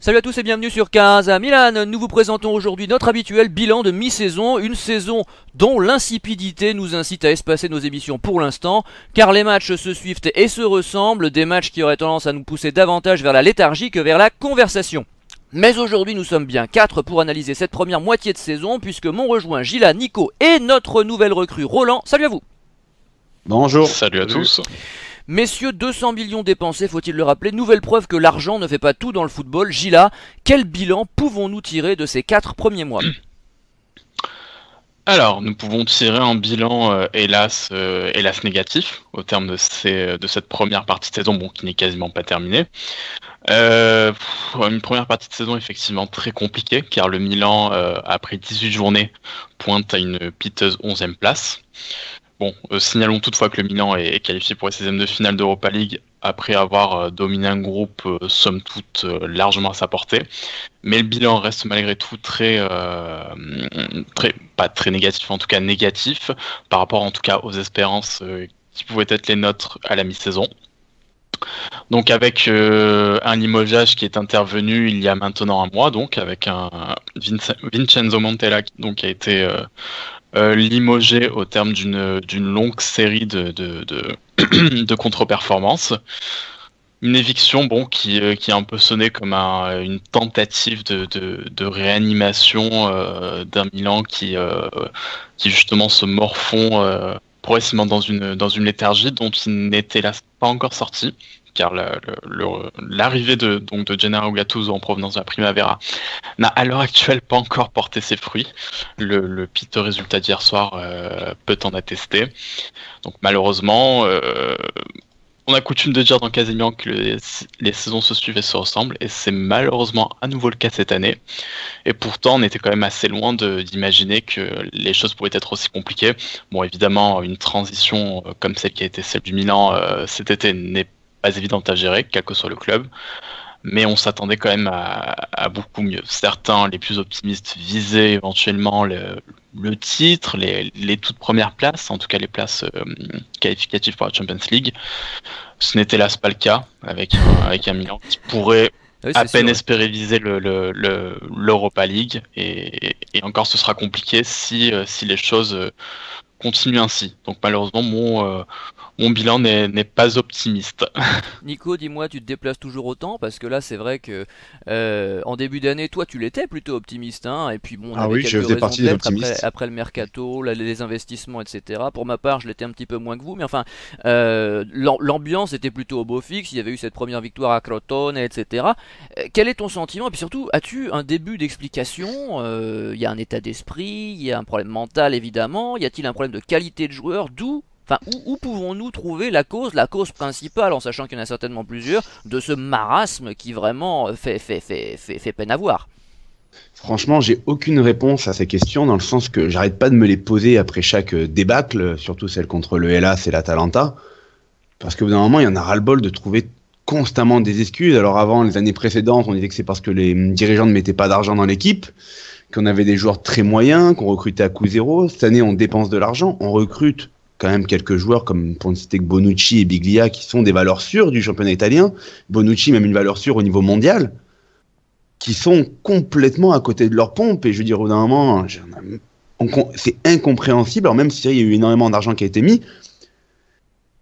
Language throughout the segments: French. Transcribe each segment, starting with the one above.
Salut à tous et bienvenue sur Casa Milan. Nous vous présentons aujourd'hui notre habituel bilan de mi-saison, une saison dont l'insipidité nous incite à espacer nos émissions pour l'instant, car les matchs se suivent et se ressemblent, des matchs qui auraient tendance à nous pousser davantage vers la léthargie que vers la conversation. Mais aujourd'hui nous sommes bien 4 pour analyser cette première moitié de saison, puisque m'ont rejoint Gila, Nico et notre nouvelle recrue Roland. Salut à vous. Bonjour. Salut à tous. Messieurs, 200 millions dépensés, faut-il le rappeler, nouvelle preuve que l'argent ne fait pas tout dans le football. Gila, quel bilan pouvons-nous tirer de ces 4 premiers mois ? Alors, nous pouvons tirer un bilan hélas négatif au terme de cette première partie de saison, qui n'est quasiment pas terminée. Une première partie de saison effectivement très compliquée, car le Milan, après 18 journées, pointe à une piteuse 11e place. Signalons toutefois que le Milan est qualifié pour les 16e de finale d'Europa League après avoir dominé un groupe somme toute largement à sa portée. Mais le bilan reste malgré tout pas très négatif, en tout cas négatif, par rapport en tout cas aux espérances qui pouvaient être les nôtres à la mi-saison. Donc avec un limogeage qui est intervenu il y a maintenant un mois, donc avec un Vincenzo Montella qui a été limogé au terme d'une longue série de contre-performances. Une éviction qui a un peu sonné comme une tentative de réanimation d'un Milan qui justement se morfond progressivement dans une léthargie dont il n'était là pas encore sorti, car l'arrivée de Gennaro Gattuso en provenance de la Primavera n'a à l'heure actuelle pas encore porté ses fruits. Le piteux résultat d'hier soir peut en attester. Donc malheureusement, on a coutume de dire dans Casemiro que les saisons se suivent et se ressemblent, et c'est malheureusement à nouveau le cas cette année. Et pourtant, on était quand même assez loin d'imaginer que les choses pourraient être aussi compliquées. Bon, évidemment, une transition comme celle qui a été celle du Milan cet été n'est pas évidente à gérer, quel que soit le club. Mais on s'attendait quand même à beaucoup mieux. Certains, les plus optimistes, visaient éventuellement le titre, les toutes premières places, en tout cas les places qualificatives pour la Champions League. Ce n'était hélas pas le cas, avec un Milan qui pourrait à peine espérer viser l'Europa League. Et encore, ce sera compliqué si les choses continuent ainsi. Donc malheureusement, mon bilan n'est pas optimiste. Nico, dis-moi, tu te déplaces toujours autant? Parce que là, c'est vrai que en début d'année, toi, tu l'étais plutôt optimiste, hein, et puis bon, on avait quelques raisons de l'être après le mercato, les investissements, etc. Pour ma part, je l'étais un petit peu moins que vous, mais enfin, l'ambiance était plutôt au beau fixe. Il y avait eu cette première victoire à Crotone, etc. Quel est ton sentiment? Et puis surtout, as-tu un début d'explication? Il y a un état d'esprit, il y a un problème mental, évidemment. Y a-t-il un problème de qualité de joueur? Où pouvons-nous trouver la cause principale, en sachant qu'il y en a certainement plusieurs, de ce marasme qui vraiment fait peine à voir? Franchement, j'ai aucune réponse à ces questions, dans le sens que j'arrête pas de me les poser après chaque débâcle, surtout celle contre le Hellas et l'Atalanta, parce qu'au bout d'un moment, il y en a ras-le-bol de trouver constamment des excuses. Alors avant, les années précédentes, on disait que c'est parce que les dirigeants ne mettaient pas d'argent dans l'équipe, qu'on avait des joueurs très moyens, qu'on recrutait à coût zéro. Cette année, on dépense de l'argent, on recrute quand même quelques joueurs comme pour ne citer que Bonucci et Biglia qui sont des valeurs sûres du championnat italien. Bonucci même une valeur sûre au niveau mondial, qui sont complètement à côté de leur pompe. Et je veux dire, au bout d'un moment, c'est incompréhensible. Alors même si il y a eu énormément d'argent qui a été mis,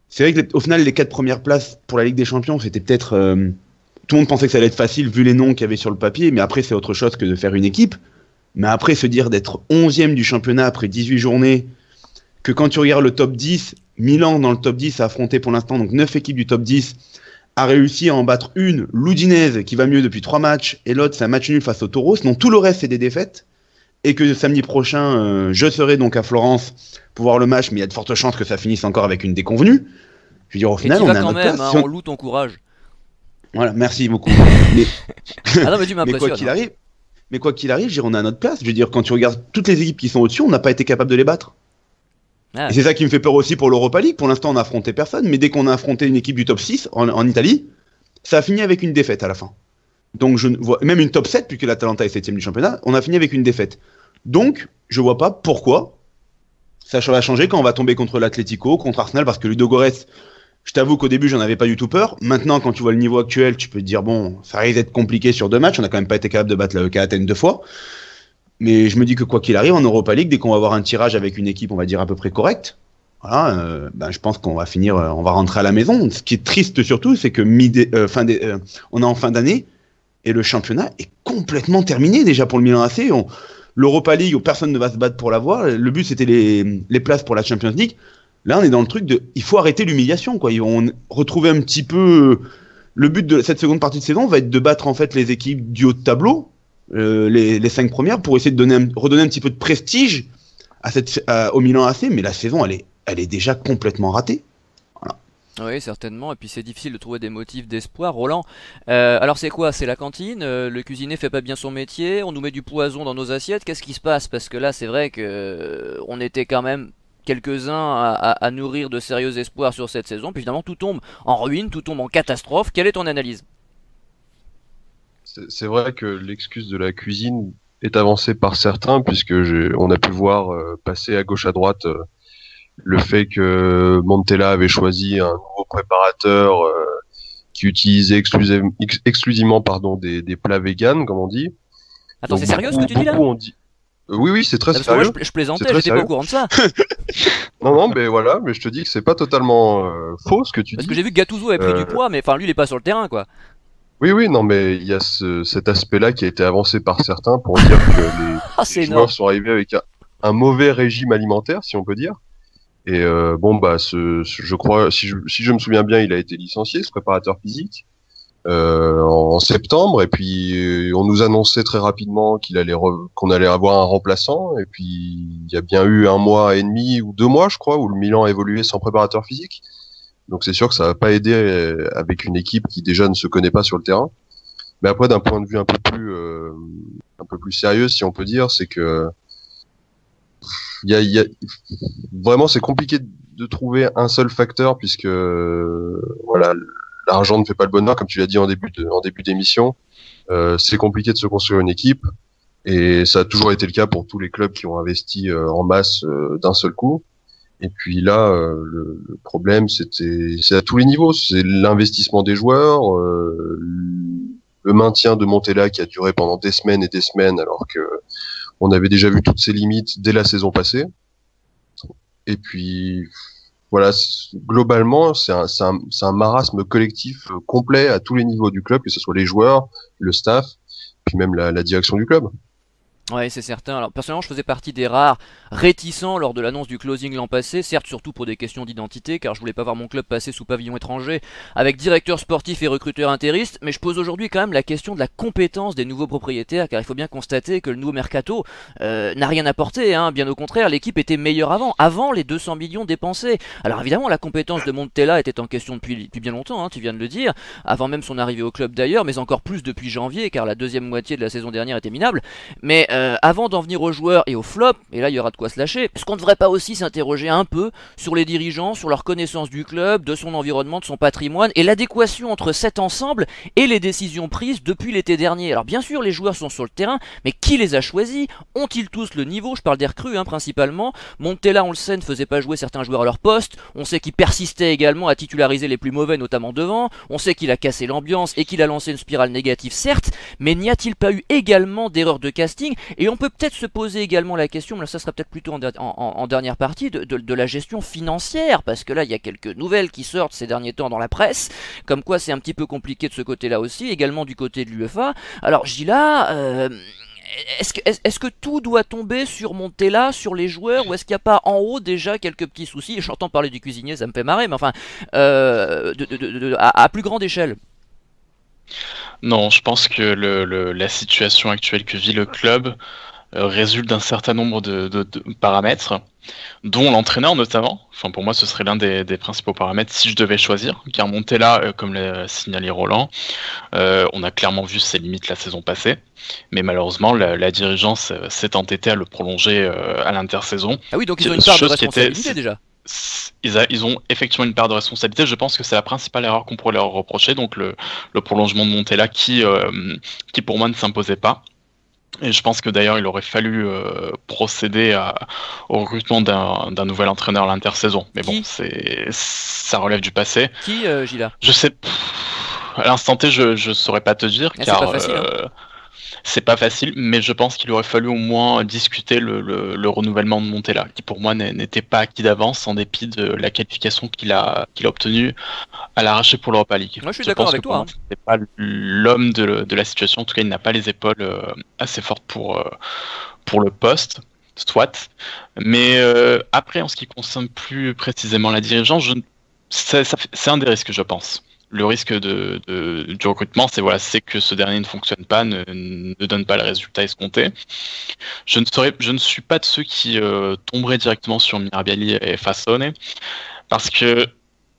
c'est vrai qu'au final les 4 premières places pour la Ligue des Champions, c'était peut-être tout le monde pensait que ça allait être facile vu les noms qu'il y avait sur le papier, mais après c'est autre chose que de faire une équipe. Mais après se dire d'être 11e du championnat après 18 journées, que quand tu regardes le top 10, Milan dans le top 10 a affronté pour l'instant donc 9 équipes du top 10, a réussi à en battre une, l'Udinese qui va mieux depuis 3 matchs, et l'autre c'est un match nul face au Tauros, sinon tout le reste c'est des défaites, et que samedi prochain je serai donc à Florence pour voir le match, mais il y a de fortes chances que ça finisse encore avec une déconvenue. Je veux dire, au final on a notre place. Hein, on loue ton courage. Voilà, merci beaucoup. Ah non, mais tu m'impressionnes. Mais quoi qu'il arrive, on a notre place. Je veux dire, quand tu regardes toutes les équipes qui sont au-dessus, on n'a pas été capable de les battre. Et c'est ça qui me fait peur aussi pour l'Europa League. Pour l'instant, on n'a affronté personne, mais dès qu'on a affronté une équipe du top 6 en Italie, ça a fini avec une défaite à la fin. Donc, je vois même une top 7, puisque l'Atalanta est 7ème du championnat, on a fini avec une défaite. Donc, je vois pas pourquoi ça va changer quand on va tomber contre l'Atlético, contre Arsenal, parce que Ludogorets Je t'avoue qu'au début, j'en avais pas du tout peur. Maintenant, quand tu vois le niveau actuel, tu peux te dire, bon, ça risque d'être compliqué sur 2 matchs. On a quand même pas été capable de battre l'AEK Athènes 2 fois. Mais je me dis que quoi qu'il arrive, en Europa League, dès qu'on va avoir un tirage avec une équipe, on va dire à peu près correcte, voilà, je pense qu'on va finir, on va rentrer à la maison. Ce qui est triste surtout, c'est que on est en fin d'année et le championnat est complètement terminé déjà pour le Milan AC. L'Europa League, où personne ne va se battre pour l'avoir. Le but, c'était les places pour la Champions League. Là, on est dans le truc il faut arrêter l'humiliation, quoi. Ils vont retrouver un petit peu. Le but de cette seconde partie de saison va être de battre en fait les équipes du haut de tableau, les 5 premières, pour essayer de redonner un petit peu de prestige au Milan AC. Mais la saison, elle est déjà complètement ratée. Voilà. Oui, certainement. Et puis c'est difficile de trouver des motifs d'espoir. Roland, alors c'est quoi? C'est la cantine? Le cuisinier fait pas bien son métier? On nous met du poison dans nos assiettes? Qu'est-ce qui se passe? Parce que là, c'est vrai que on était quand même quelques-uns à nourrir de sérieux espoirs sur cette saison, puis finalement tout tombe en ruine, tout tombe en catastrophe. Quelle est ton analyse? C'est vrai que l'excuse de la cuisine est avancée par certains, puisque on a pu voir passer à gauche à droite le fait que Montella avait choisi un nouveau préparateur qui utilisait exclusivement des plats véganes, comme on dit. Attends, c'est sérieux ce que tu dis là? Oui, c'est très sérieux. Moi, je plaisantais, j'étais pas au courant de ça. Non, mais voilà, mais je te dis que c'est pas totalement faux ce que tu dis. Parce que j'ai vu que Gattuso avait pris du poids, mais enfin lui il est pas sur le terrain, quoi. Oui, non, mais il y a cet aspect-là qui a été avancé par certains pour dire que les joueurs sont arrivés avec un mauvais régime alimentaire, si on peut dire. Et je crois, si je me souviens bien, il a été licencié, ce préparateur physique. En septembre, et puis on nous annonçait très rapidement qu'on allait avoir un remplaçant, et puis il y a bien eu 1 mois et demi ou 2 mois, je crois, où le Milan a évolué sans préparateur physique. Donc c'est sûr que ça va pas aider avec une équipe qui déjà ne se connaît pas sur le terrain. Mais après, d'un point de vue un peu plus sérieux, si on peut dire, c'est que vraiment c'est compliqué de trouver un seul facteur, puisque voilà. L'argent ne fait pas le bonheur, comme tu l'as dit en début d'émission. C'est compliqué de se construire une équipe, et ça a toujours été le cas pour tous les clubs qui ont investi en masse d'un seul coup. Et puis là, le problème, c'est à tous les niveaux. C'est l'investissement des joueurs, le maintien de Montella qui a duré pendant des semaines et des semaines, alors que on avait déjà vu toutes ses limites dès la saison passée. Et puis voilà, globalement, c'est un marasme collectif complet à tous les niveaux du club, que ce soit les joueurs, le staff, puis même la direction du club. Ouais, c'est certain. Alors personnellement, je faisais partie des rares réticents lors de l'annonce du closing l'an passé, certes surtout pour des questions d'identité, car je voulais pas voir mon club passer sous pavillon étranger avec directeur sportif et recruteur intéristes, mais je pose aujourd'hui quand même la question de la compétence des nouveaux propriétaires, car il faut bien constater que le nouveau mercato n'a rien apporté, hein. Bien au contraire, l'équipe était meilleure avant les 200 millions dépensés. Alors évidemment, la compétence de Montella était en question depuis bien longtemps, hein, tu viens de le dire, avant même son arrivée au club d'ailleurs, mais encore plus depuis janvier, car la deuxième moitié de la saison dernière était minable. Mais avant d'en venir aux joueurs et aux flops, et là il y aura de quoi se lâcher, est-ce qu'on ne devrait pas aussi s'interroger un peu sur les dirigeants, sur leur connaissance du club, de son environnement, de son patrimoine, et l'adéquation entre cet ensemble et les décisions prises depuis l'été dernier? Alors bien sûr les joueurs sont sur le terrain, mais qui les a choisis? Ont-ils tous le niveau? Je parle des recrues principalement. Montella, on le sait, ne faisait pas jouer certains joueurs à leur poste, on sait qu'il persistait également à titulariser les plus mauvais, notamment devant, on sait qu'il a cassé l'ambiance et qu'il a lancé une spirale négative certes, mais n'y a-t-il pas eu également d'erreurs de casting? Et on peut peut-être se poser également la question, mais là ça sera peut-être plutôt en dernière partie, de la gestion financière, parce que là il y a quelques nouvelles qui sortent ces derniers temps dans la presse, comme quoi c'est un petit peu compliqué de ce côté-là aussi, également du côté de l'UEFA. Alors Gila, est-ce que tout doit tomber sur Montella, sur les joueurs, ou est-ce qu'il n'y a pas en haut déjà quelques petits soucis? J'entends parler du cuisinier, ça me fait marrer, mais enfin, à plus grande échelle. Non, je pense que la situation actuelle que vit le club résulte d'un certain nombre de paramètres, dont l'entraîneur notamment. Enfin, pour moi, ce serait l'un des principaux paramètres si je devais choisir, car Montella, comme l'a signalé Roland, on a clairement vu ses limites la saison passée, mais malheureusement, la dirigeance s'est entêtée à le prolonger à l'intersaison. Ah oui, donc ils ont une part de responsabilité déjà. Ils ont effectivement une part de responsabilité. Je pense que c'est la principale erreur qu'on pourrait leur reprocher, donc le prolongement de Montella qui pour moi ne s'imposait pas. Et je pense que d'ailleurs il aurait fallu procéder au recrutement d'un nouvel entraîneur à l'intersaison. Mais bon, ça relève du passé. Qui, Gila? Je sais, à l'instant T, je saurais pas te dire, car c'est pas facile, hein. C'est pas facile, mais je pense qu'il aurait fallu au moins discuter le renouvellement de Montella, qui pour moi n'était pas acquis d'avance en dépit de la qualification qu'il a obtenue à l'arraché pour l'Europa League. Moi je suis d'accord avec toi. Hein. C'est pas l'homme de la situation, en tout cas il n'a pas les épaules assez fortes pour le poste, soit. Mais après, en ce qui concerne plus précisément la dirigeance, c'est un des risques, je pense. Le risque du recrutement, c'est que ce dernier ne fonctionne pas, ne donne pas le résultat escompté. Je ne suis pas de ceux qui tomberaient directement sur Mirabelli et Fassone, parce que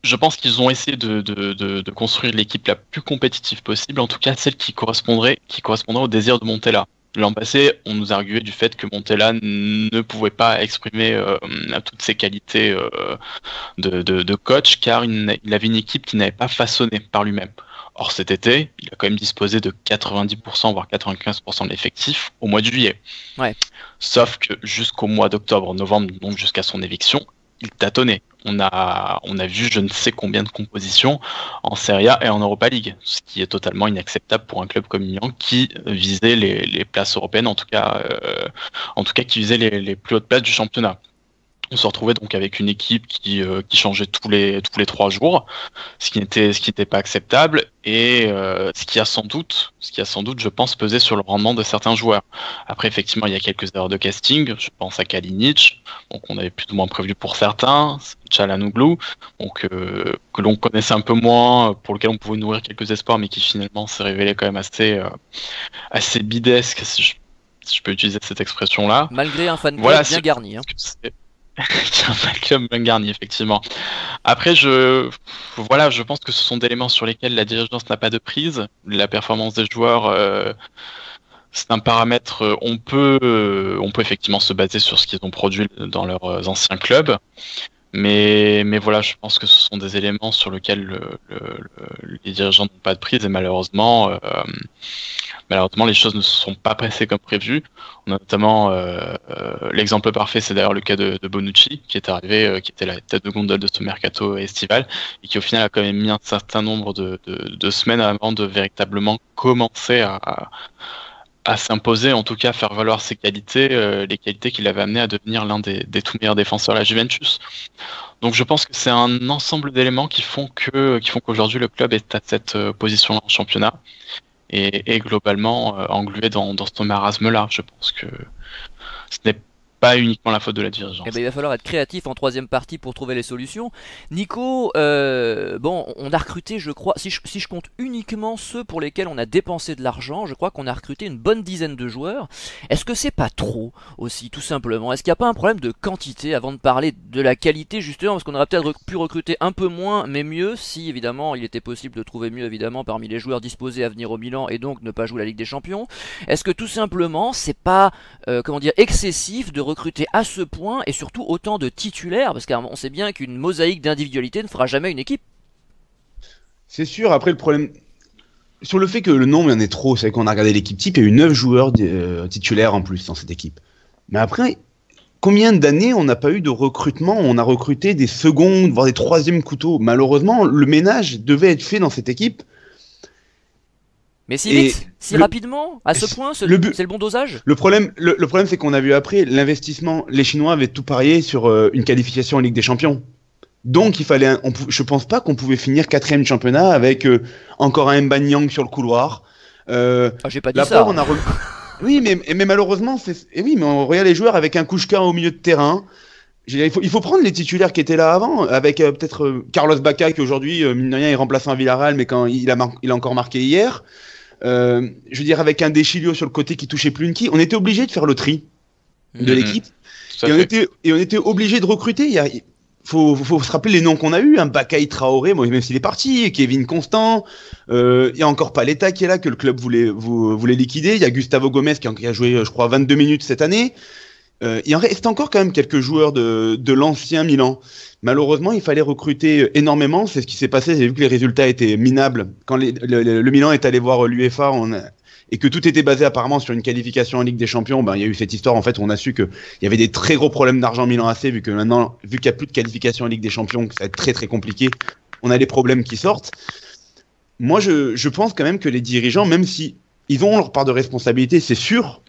je pense qu'ils ont essayé de construire l'équipe la plus compétitive possible, en tout cas celle qui correspondrait au désir de Montella. L'an passé, on nous arguait du fait que Montella ne pouvait pas exprimer toutes ses qualités de coach, car il avait une équipe qui n'avait pas façonné par lui-même. Or cet été, il a quand même disposé de 90% voire 95% de l'effectif au mois de juillet. Ouais. Sauf que jusqu'au mois d'octobre, novembre, donc jusqu'à son éviction, il tâtonnait. On a vu je ne sais combien de compositions en Serie A et en Europa League, ce qui est totalement inacceptable pour un club comme Milan qui visait les places européennes, en tout cas qui visait les plus hautes places du championnat. On se retrouvait donc avec une équipe qui changeait tous les 3 jours, ce qui n'était pas acceptable, et ce qui a sans doute, je pense, pesé sur le rendement de certains joueurs. Après, effectivement, il y a quelques erreurs de casting. Je pense à Kalinic, donc on avait plus ou moins prévu pour certains, Çalhanoğlu, donc que l'on connaissait un peu moins, pour lequel on pouvait nourrir quelques espoirs, mais qui finalement s'est révélé quand même assez bidesque, si je peux utiliser cette expression-là. Malgré un fan club bien garni. Hein. Un fan club bien garni, effectivement. Après, je pense que ce sont des éléments sur lesquels la dirigeance n'a pas de prise. La performance des joueurs, c'est un paramètre. On peut effectivement se baser sur ce qu'ils ont produit dans leurs anciens clubs. Mais voilà, je pense que ce sont des éléments sur lesquels les dirigeants n'ont pas de prise, et malheureusement, les choses ne se sont pas passées comme prévu. On a notamment l'exemple parfait, c'est d'ailleurs le cas de Bonucci, qui est arrivé, qui était la tête de gondole de ce mercato estival, et qui au final a quand même mis un certain nombre de semaines avant de véritablement commencer à s'imposer, en tout cas à faire valoir ses qualités, les qualités qui l'avaient amené à devenir l'un des tout meilleurs défenseurs de la Juventus. Donc je pense que c'est un ensemble d'éléments qui font qu'aujourd'hui le club est à cette position-là en championnat, et globalement englué dans ce marasme-là. Je pense que ce n'est pas uniquement la faute de la dirigeance. Eh ben, il va falloir être créatif en troisième partie pour trouver les solutions. Nico, on a recruté, je crois, si je compte uniquement ceux pour lesquels on a dépensé de l'argent, je crois qu'on a recruté une bonne dizaine de joueurs. Est-ce que c'est pas trop aussi, tout simplement? Est-ce qu'il n'y a pas un problème de quantité avant de parler de la qualité, justement, parce qu'on aurait peut-être pu recruter un peu moins, mais mieux, si évidemment il était possible de trouver mieux, évidemment, parmi les joueurs disposés à venir au Milan et donc ne pas jouer la Ligue des Champions. Est-ce que tout simplement c'est pas excessif de recruter à ce point et surtout autant de titulaires, parce qu'on sait bien qu'une mosaïque d'individualité ne fera jamais une équipe. C'est sûr. Après, le problème sur le fait que le nombre il y en est trop, c'est qu'on a regardé l'équipe type, il y a eu 9 joueurs titulaires en plus dans cette équipe. Mais après, combien d'années on n'a pas eu de recrutement? On a recruté des secondes, voire des troisièmes couteaux. Malheureusement, le ménage devait être fait dans cette équipe. Mais si vite, si rapidement, à ce point, c'est le bon dosage. Le problème, c'est qu'on a vu après l'investissement. Les Chinois avaient tout parié sur une qualification en Ligue des Champions. Donc il fallait, je pense pas qu'on pouvait finir 4e championnat avec encore un Mbanyang sur le couloir. J'ai pas dit ça. Oui, mais malheureusement, mais on regarde les joueurs avec un Kouchka au milieu de terrain. Il faut prendre les titulaires qui étaient là avant, avec peut-être Carlos Bacca qui aujourd'hui, mine de rien, est remplaçant à Villarreal, mais quand il a encore marqué hier. Je veux dire, avec un Deschilio sur le côté qui touchait plus une quille, on était obligé de faire le tri de l'équipe, et on était obligé de recruter. Il faut se rappeler les noms qu'on a eu, Bakay Traoré, même s'il est parti, Kevin Constant, il y a encore Paletta qui est là, que le club voulait liquider, il y a Gustavo Gomez qui a joué, je crois, 22 minutes cette année. Il en reste encore quand même quelques joueurs de l'ancien Milan. Malheureusement, il fallait recruter énormément. C'est ce qui s'est passé. J'ai vu que les résultats étaient minables. Quand le Milan est allé voir l'UEFA, et que tout était basé apparemment sur une qualification en Ligue des Champions, il y a eu cette histoire en fait où on a su qu'il y avait des très gros problèmes d'argent Milan AC, vu qu'il n'y a plus de qualification en Ligue des Champions, que ça va être très très compliqué, on a les problèmes qui sortent. Moi je pense quand même que les dirigeants, même si ils ont leur part de responsabilité, c'est sûr,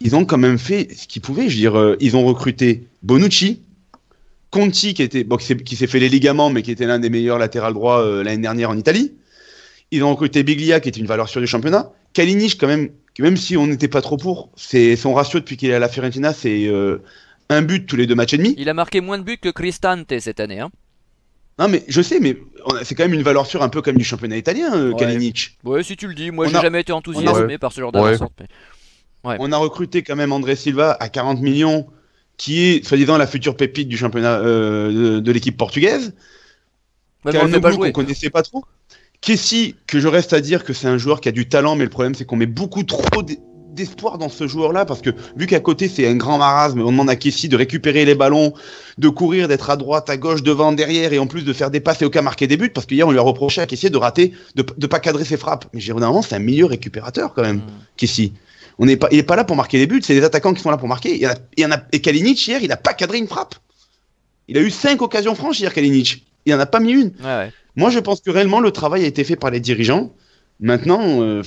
ils ont quand même fait ce qu'ils pouvaient. Je veux dire, ils ont recruté Bonucci, Conti qui s'est fait les ligaments, mais qui était l'un des meilleurs latérales droits l'année dernière en Italie. Ils ont recruté Biglia, qui est une valeur sûre du championnat. Kalinic, quand même si on n'était pas trop pour, c'est son ratio depuis qu'il est à la Fiorentina, c'est un but tous les 2 matchs et demi. Il a marqué moins de buts que Cristante cette année. Hein. Non mais je sais, mais c'est quand même une valeur sûre un peu comme du championnat italien, Kalinic. Ouais, si tu le dis. Moi, j'ai jamais été enthousiasmé par ce genre d'avance. Ouais. On a recruté quand même André Silva à 40 millions, qui est soi-disant la future pépite du championnat de l'équipe portugaise. Calhanoglu qu'on connaissait pas trop. Kessie, que je reste à dire que c'est un joueur qui a du talent, mais le problème c'est qu'on met beaucoup trop d'espoir dans ce joueur-là, parce que vu qu'à côté c'est un grand marasme, on demande à Kessie de récupérer les ballons, de courir, d'être à droite, à gauche, devant, derrière, et en plus de faire des passes et aucun marquer des buts, parce qu'hier on lui a reproché à Kessie de rater, de pas cadrer ses frappes. Mais généralement c'est un milieu récupérateur quand même, Kessie. Il est pas là pour marquer des buts, c'est les attaquants qui sont là pour marquer. Et Kalinic hier, il a pas cadré une frappe. Il a eu 5 occasions franches hier, Kalinic. Il en a pas mis une. Ouais. Moi, je pense que réellement le travail a été fait par les dirigeants. Maintenant,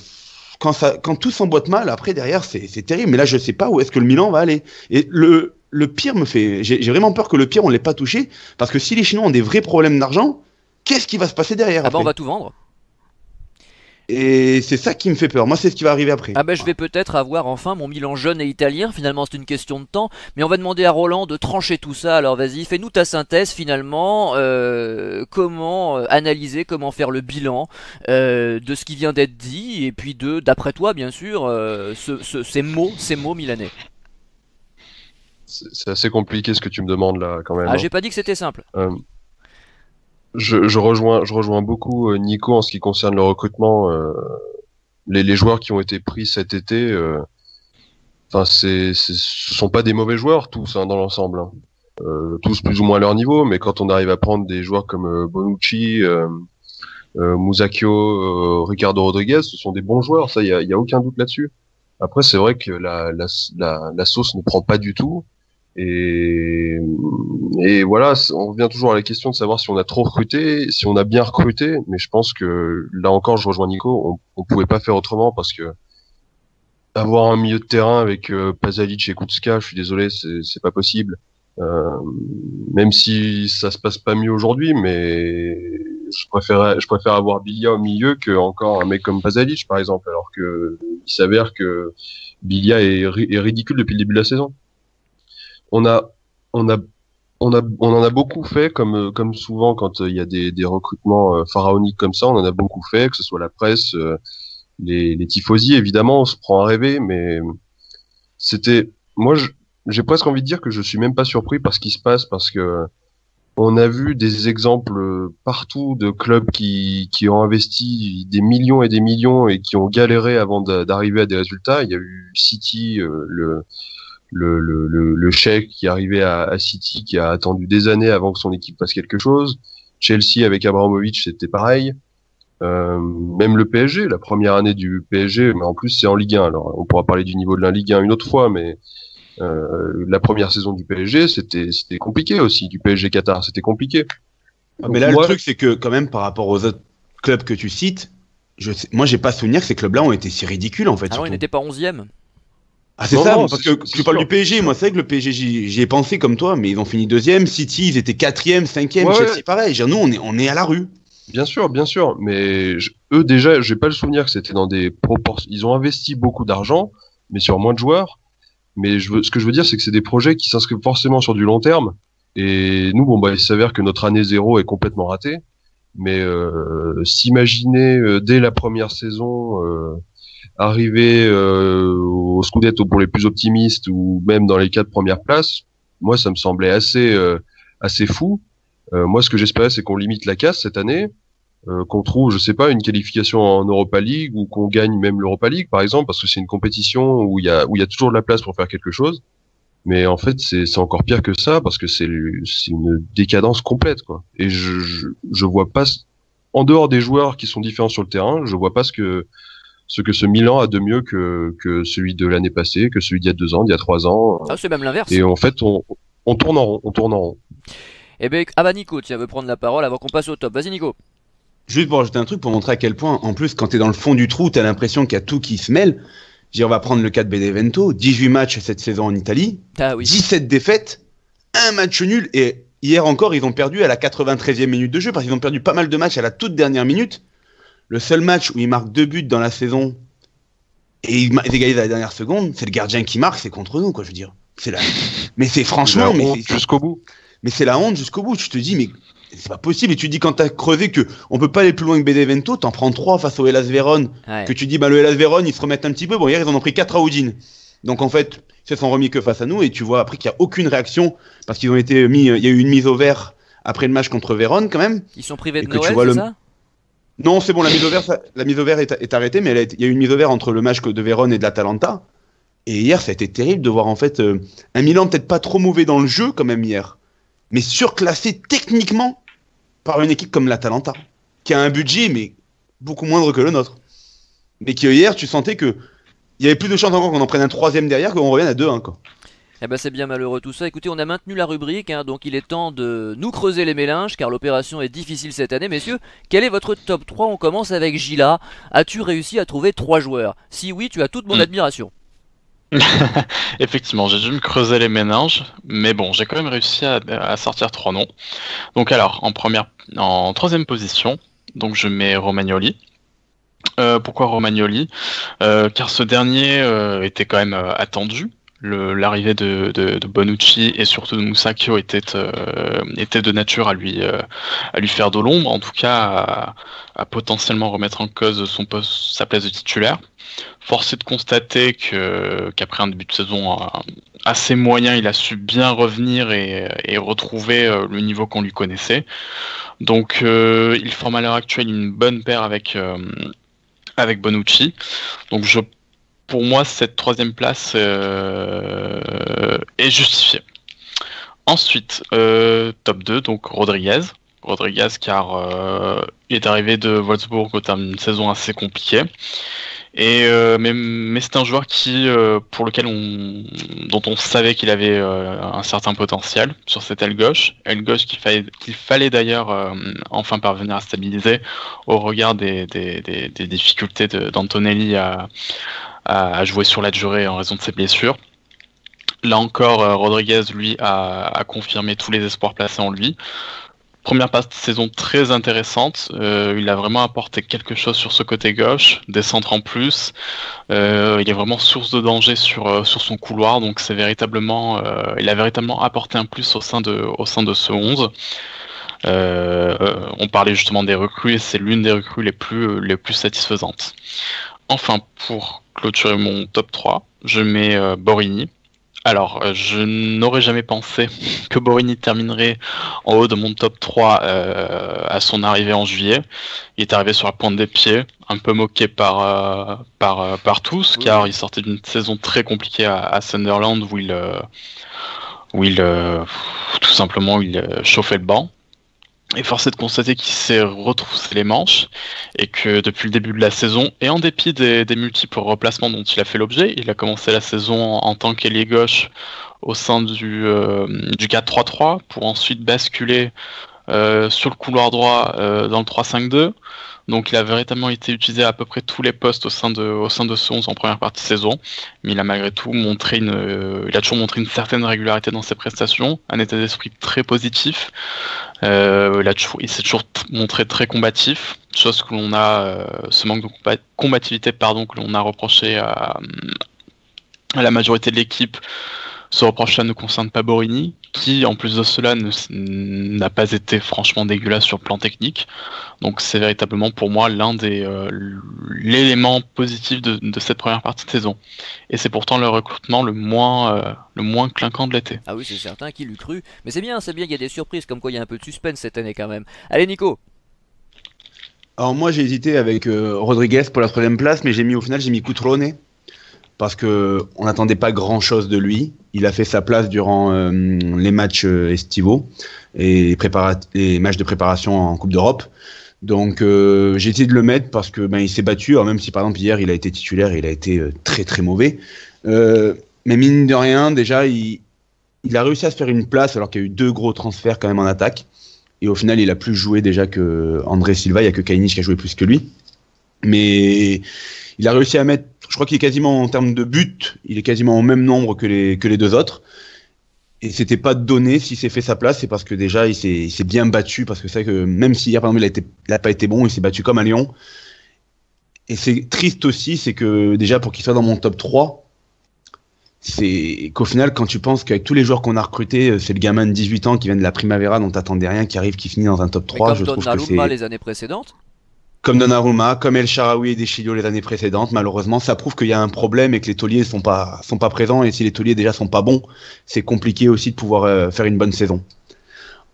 quand tout s'emboîte mal, après derrière, c'est terrible. Mais là, je sais pas où est-ce que le Milan va aller. Et le pire me fait. J'ai vraiment peur que le pire, on l'ait pas touché. Parce que si les Chinois ont des vrais problèmes d'argent, qu'est-ce qui va se passer derrière après ? On va tout vendre. Et c'est ça qui me fait peur. Moi, c'est ce qui va arriver après. Je vais peut-être avoir enfin mon Milan jeune et italien. Finalement, c'est une question de temps. Mais on va demander à Roland de trancher tout ça. Alors, vas-y, fais-nous ta synthèse finalement. Comment analyser, comment faire le bilan de ce qui vient d'être dit. Et puis d'après toi, bien sûr, ces mots milanais. C'est assez compliqué ce que tu me demandes là, quand même. J'ai pas dit que c'était simple. Je rejoins beaucoup Nico en ce qui concerne le recrutement. Les joueurs qui ont été pris cet été, ce sont pas des mauvais joueurs tous dans l'ensemble. Tous plus ou moins à leur niveau, mais quand on arrive à prendre des joueurs comme Bonucci, Musacchio, Ricardo Rodriguez, ce sont des bons joueurs, ça y a aucun doute là-dessus. Après c'est vrai que la sauce ne prend pas du tout. Et voilà, on revient toujours à la question de savoir si on a trop recruté, si on a bien recruté, mais je pense que là encore, je rejoins Nico, on pouvait pas faire autrement parce que avoir un milieu de terrain avec Pasalic et Kucka, je suis désolé, c'est pas possible. Même si ça se passe pas mieux aujourd'hui, mais je préfère avoir Biglia au milieu que encore un mec comme Pasalic par exemple, alors que il s'avère que Biglia est ridicule depuis le début de la saison. On en a beaucoup fait, comme souvent quand il y a des recrutements pharaoniques comme ça, on en a beaucoup fait, que ce soit la presse, les tifosi, évidemment, on se prend à rêver, mais moi, j'ai presque envie de dire que je suis même pas surpris par ce qui se passe, parce que on a vu des exemples partout de clubs qui ont investi des millions et des millions et qui ont galéré avant d'arriver à des résultats. Il y a eu City, le chèque qui arrivait à City, qui a attendu des années avant que son équipe fasse quelque chose. Chelsea avec Abramovich, c'était pareil. Même le PSG, la première année du PSG, mais en plus c'est en Ligue 1. Alors on pourra parler du niveau de la Ligue 1 une autre fois, mais la première saison du PSG, c'était compliqué aussi. Du PSG Qatar, c'était compliqué. Mais là, le truc, c'est que quand même par rapport aux autres clubs que tu cites, moi j'ai pas souvenir que ces clubs-là ont été si ridicules en fait. Ah non, ils n'étaient pas 11e. Ah c'est ça, parce que tu parles du PSG, moi c'est vrai que le PSG j'y ai pensé comme toi, mais ils ont fini 2e, City ils étaient 4e, 5e, Chelsea pareil, nous on est à la rue. Bien sûr, mais eux déjà, j'ai pas le souvenir que c'était dans des proportions, ils ont investi beaucoup d'argent, mais sur moins de joueurs, mais ce que je veux dire c'est que c'est des projets qui s'inscrivent forcément sur du long terme, et nous il s'avère que notre année 0 est complètement ratée, mais s'imaginer dès la première saison arriver au Scudetto pour les plus optimistes ou même dans les 4 premières places, moi ça me semblait assez fou. Moi ce que j'espérais c'est qu'on limite la casse cette année, qu'on trouve je sais pas une qualification en Europa League ou qu'on gagne même l'Europa League par exemple, parce que c'est une compétition où il y a toujours de la place pour faire quelque chose. Mais en fait c'est encore pire que ça, parce que c'est une décadence complète quoi. Et je vois pas, en dehors des joueurs qui sont différents sur le terrain, je vois pas ce ce que ce Milan a de mieux que celui de l'année passée, que celui d'il y a 2 ans, d'il y a 3 ans. Ah, c'est même l'inverse. Et en fait, on tourne en rond. Eh ben, ah bah Nico, tiens, veut prendre la parole avant qu'on passe au top. Vas-y Nico. Juste pour rajouter un truc, pour montrer à quel point, en plus, quand t'es dans le fond du trou, t'as l'impression qu'il y a tout qui se mêle. On va prendre le cas de Benevento, 18 matchs cette saison en Italie, 17 défaites, un match nul, et hier encore, ils ont perdu à la 93e minute de jeu, parce qu'ils ont perdu pas mal de matchs à la toute dernière minute. Le seul match où ils marquent 2 buts dans la saison, et ils égalisent à la dernière seconde, c'est le gardien qui marque, c'est contre nous, quoi, je veux dire. Mais c'est franchement... C'est la honte jusqu'au bout. Mais c'est la honte jusqu'au bout, tu te dis, mais... c'est pas possible. Et tu dis, quand t'as creusé que on peut pas aller plus loin que Benevento, t'en prends 3 face au Hellas Vérone. Ouais. Que tu dis, le Hellas Vérone, ils se remettent un petit peu. Bon, hier, ils en ont pris 4 à Udine. Donc, en fait, ils se sont remis que face à nous. Et tu vois après qu'il n'y a aucune réaction. Parce qu'ils ont été mis, il y a eu une mise au vert après le match contre Vérone, quand même. Ils sont privés de Noël, c'est ça? Non, c'est bon, la mise au vert est arrêtée. Mais il y a eu une mise au vert entre le match de Vérone et de l'Atalanta. Et hier, ça a été terrible de voir, en fait, un Milan peut-être pas trop mauvais dans le jeu, quand même, hier. Mais surclassé techniquement par une équipe comme l'Atalanta, qui a un budget, mais beaucoup moindre que le nôtre. Mais qui, hier, tu sentais qu'il y avait plus de chances encore qu'on en prenne un 3e derrière qu'on revienne à 2-1, quoi. Eh ben c'est bien malheureux tout ça. Écoutez, on a maintenu la rubrique, hein, donc il est temps de nous creuser les méninges, car l'opération est difficile cette année. Messieurs, quel est votre top 3? On commence avec Gila. As-tu réussi à trouver 3 joueurs? Si oui, tu as toute mon admiration. Effectivement, j'ai dû me creuser les méninges, mais bon, j'ai quand même réussi à sortir 3 noms. Donc alors, en 3e position, donc je mets Romagnoli. Pourquoi Romagnoli? Car ce dernier était quand même attendu. L'arrivée de Bonucci et surtout de Musacchio était de nature à lui faire de l'ombre, en tout cas à potentiellement remettre en cause sa place de titulaire. Force est de constater qu'après un début de saison assez moyen, il a su bien revenir et retrouver le niveau qu'on lui connaissait. Donc il forme à l'heure actuelle une bonne paire avec Bonucci. Donc pour moi, cette 3e place est justifiée. Ensuite, top 2, donc Rodriguez, car il est arrivé de Wolfsburg au terme d'une saison assez compliquée. Mais c'est un joueur pour lequel dont on savait qu'il avait un certain potentiel sur cette aile gauche qu'il fallait d'ailleurs enfin parvenir à stabiliser au regard des difficultés d'Antonelli à jouer sur la durée en raison de ses blessures. Là encore, Rodriguez, lui, a confirmé tous les espoirs placés en lui. Première saison très intéressante, il a vraiment apporté quelque chose sur ce côté gauche, des centres en plus, il est vraiment source de danger sur son couloir, donc il a véritablement apporté un plus au sein de ce 11. On parlait justement des recrues et c'est l'une des recrues les plus satisfaisantes. Enfin, pour clôturer mon top 3, je mets Borini. Alors, je n'aurais jamais pensé que Borini terminerait en haut de mon top 3 à son arrivée en juillet. Il est arrivé sur la pointe des pieds, un peu moqué par tous, oui. Car il sortait d'une saison très compliquée à Sunderland où il tout simplement chauffait le banc. Et force est de constater qu'il s'est retroussé les manches et que depuis le début de la saison, et en dépit des multiples replacements dont il a fait l'objet, il a commencé la saison en tant qu'ailier gauche au sein du 4-3-3 pour ensuite basculer sur le couloir droit dans le 3-5-2. Donc il a véritablement été utilisé à peu près tous les postes au sein de ce 11 en première partie de saison, mais il a malgré tout il a toujours montré une certaine régularité dans ses prestations, un état d'esprit très positif. Il s'est toujours montré très combatif, chose que l'on a ce manque de combativité que l'on a reproché à la majorité de l'équipe. Ce reproche-là ne concerne pas Borini, qui, en plus de cela, n'a pas été franchement dégueulasse sur le plan technique. Donc c'est véritablement pour moi l'élément positif de cette première partie de saison. Et c'est pourtant le recrutement le moins clinquant de l'été. Ah oui, c'est certain, qui l'eût cru. Mais c'est bien, il y a des surprises, comme quoi il y a un peu de suspense cette année quand même. Allez Nico. Alors moi j'ai hésité avec Rodriguez pour la 3e place, mais j'ai mis Cutrone. Parce qu'on n'attendait pas grand-chose de lui. Il a fait sa place durant les matchs estivaux et les matchs de préparation en Coupe d'Europe. Donc j'ai essayé de le mettre parce que il s'est battu, alors même si par exemple hier il a été titulaire, il a été très très mauvais. Mais mine de rien, déjà il a réussi à se faire une place alors qu'il y a eu 2 gros transferts quand même en attaque. Et au final il a plus joué déjà que André Silva, il n'y a que Kalinic qui a joué plus que lui. Mais il a réussi à mettre, je crois qu'il est quasiment en termes de but, il est quasiment au même nombre que les 2 autres. Et c'était pas donné s'il s'est fait sa place, c'est parce que déjà il s'est bien battu, parce que c'est vrai que même si hier par exemple il a pas été bon, il s'est battu comme un lion. Et c'est triste aussi, c'est que déjà pour qu'il soit dans mon top 3, c'est qu'au final quand tu penses qu'avec tous les joueurs qu'on a recrutés, c'est le gamin de 18 ans qui vient de la Primavera dont t'attendais rien, qui arrive, qui finit dans un top 3, je trouve que c'est... les années précédentes. Comme Donnarumma, comme El Shaarawy et Deschilio les années précédentes, malheureusement, ça prouve qu'il y a un problème et que les tauliers sont pas présents. Et si les tauliers déjà sont pas bons, c'est compliqué aussi de pouvoir faire une bonne saison.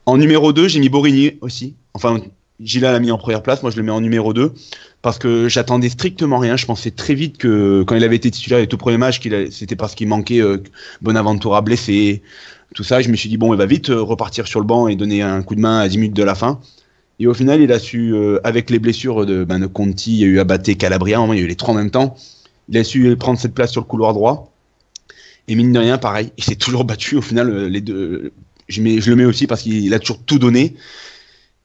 En numéro 2, j'ai mis Borini aussi. Enfin, Gila l'a mis en première place, moi je le mets en numéro 2. Parce que j'attendais strictement rien. Je pensais très vite que quand il avait été titulaire les tout premiers matchs, c'était parce qu'il manquait Bonaventura blessé, tout ça. Je me suis dit, bon, il va vite repartir sur le banc et donner un coup de main à 10 minutes de la fin. Et au final, il a su, avec les blessures de Conti, il y a eu Abaté, Calabria, il y a eu les 3 en même temps. Il a su prendre cette place sur le couloir droit. Et mine de rien, pareil, il s'est toujours battu. Au final, les deux, je le mets aussi parce qu'il a toujours tout donné.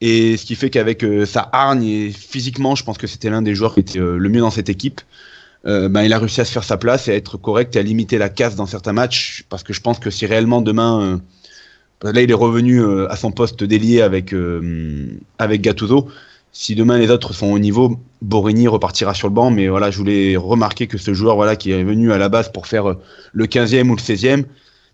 Et ce qui fait qu'avec sa hargne et physiquement, je pense que c'était l'un des joueurs qui était le mieux dans cette équipe. Il a réussi à se faire sa place et à être correct et à limiter la casse dans certains matchs. Parce que je pense que si réellement demain... là, il est revenu à son poste d'ailier avec Gattuso. Si demain les autres sont au niveau, Borini repartira sur le banc. Mais voilà, je voulais remarquer que ce joueur qui est venu à la base pour faire le 15e ou le 16e,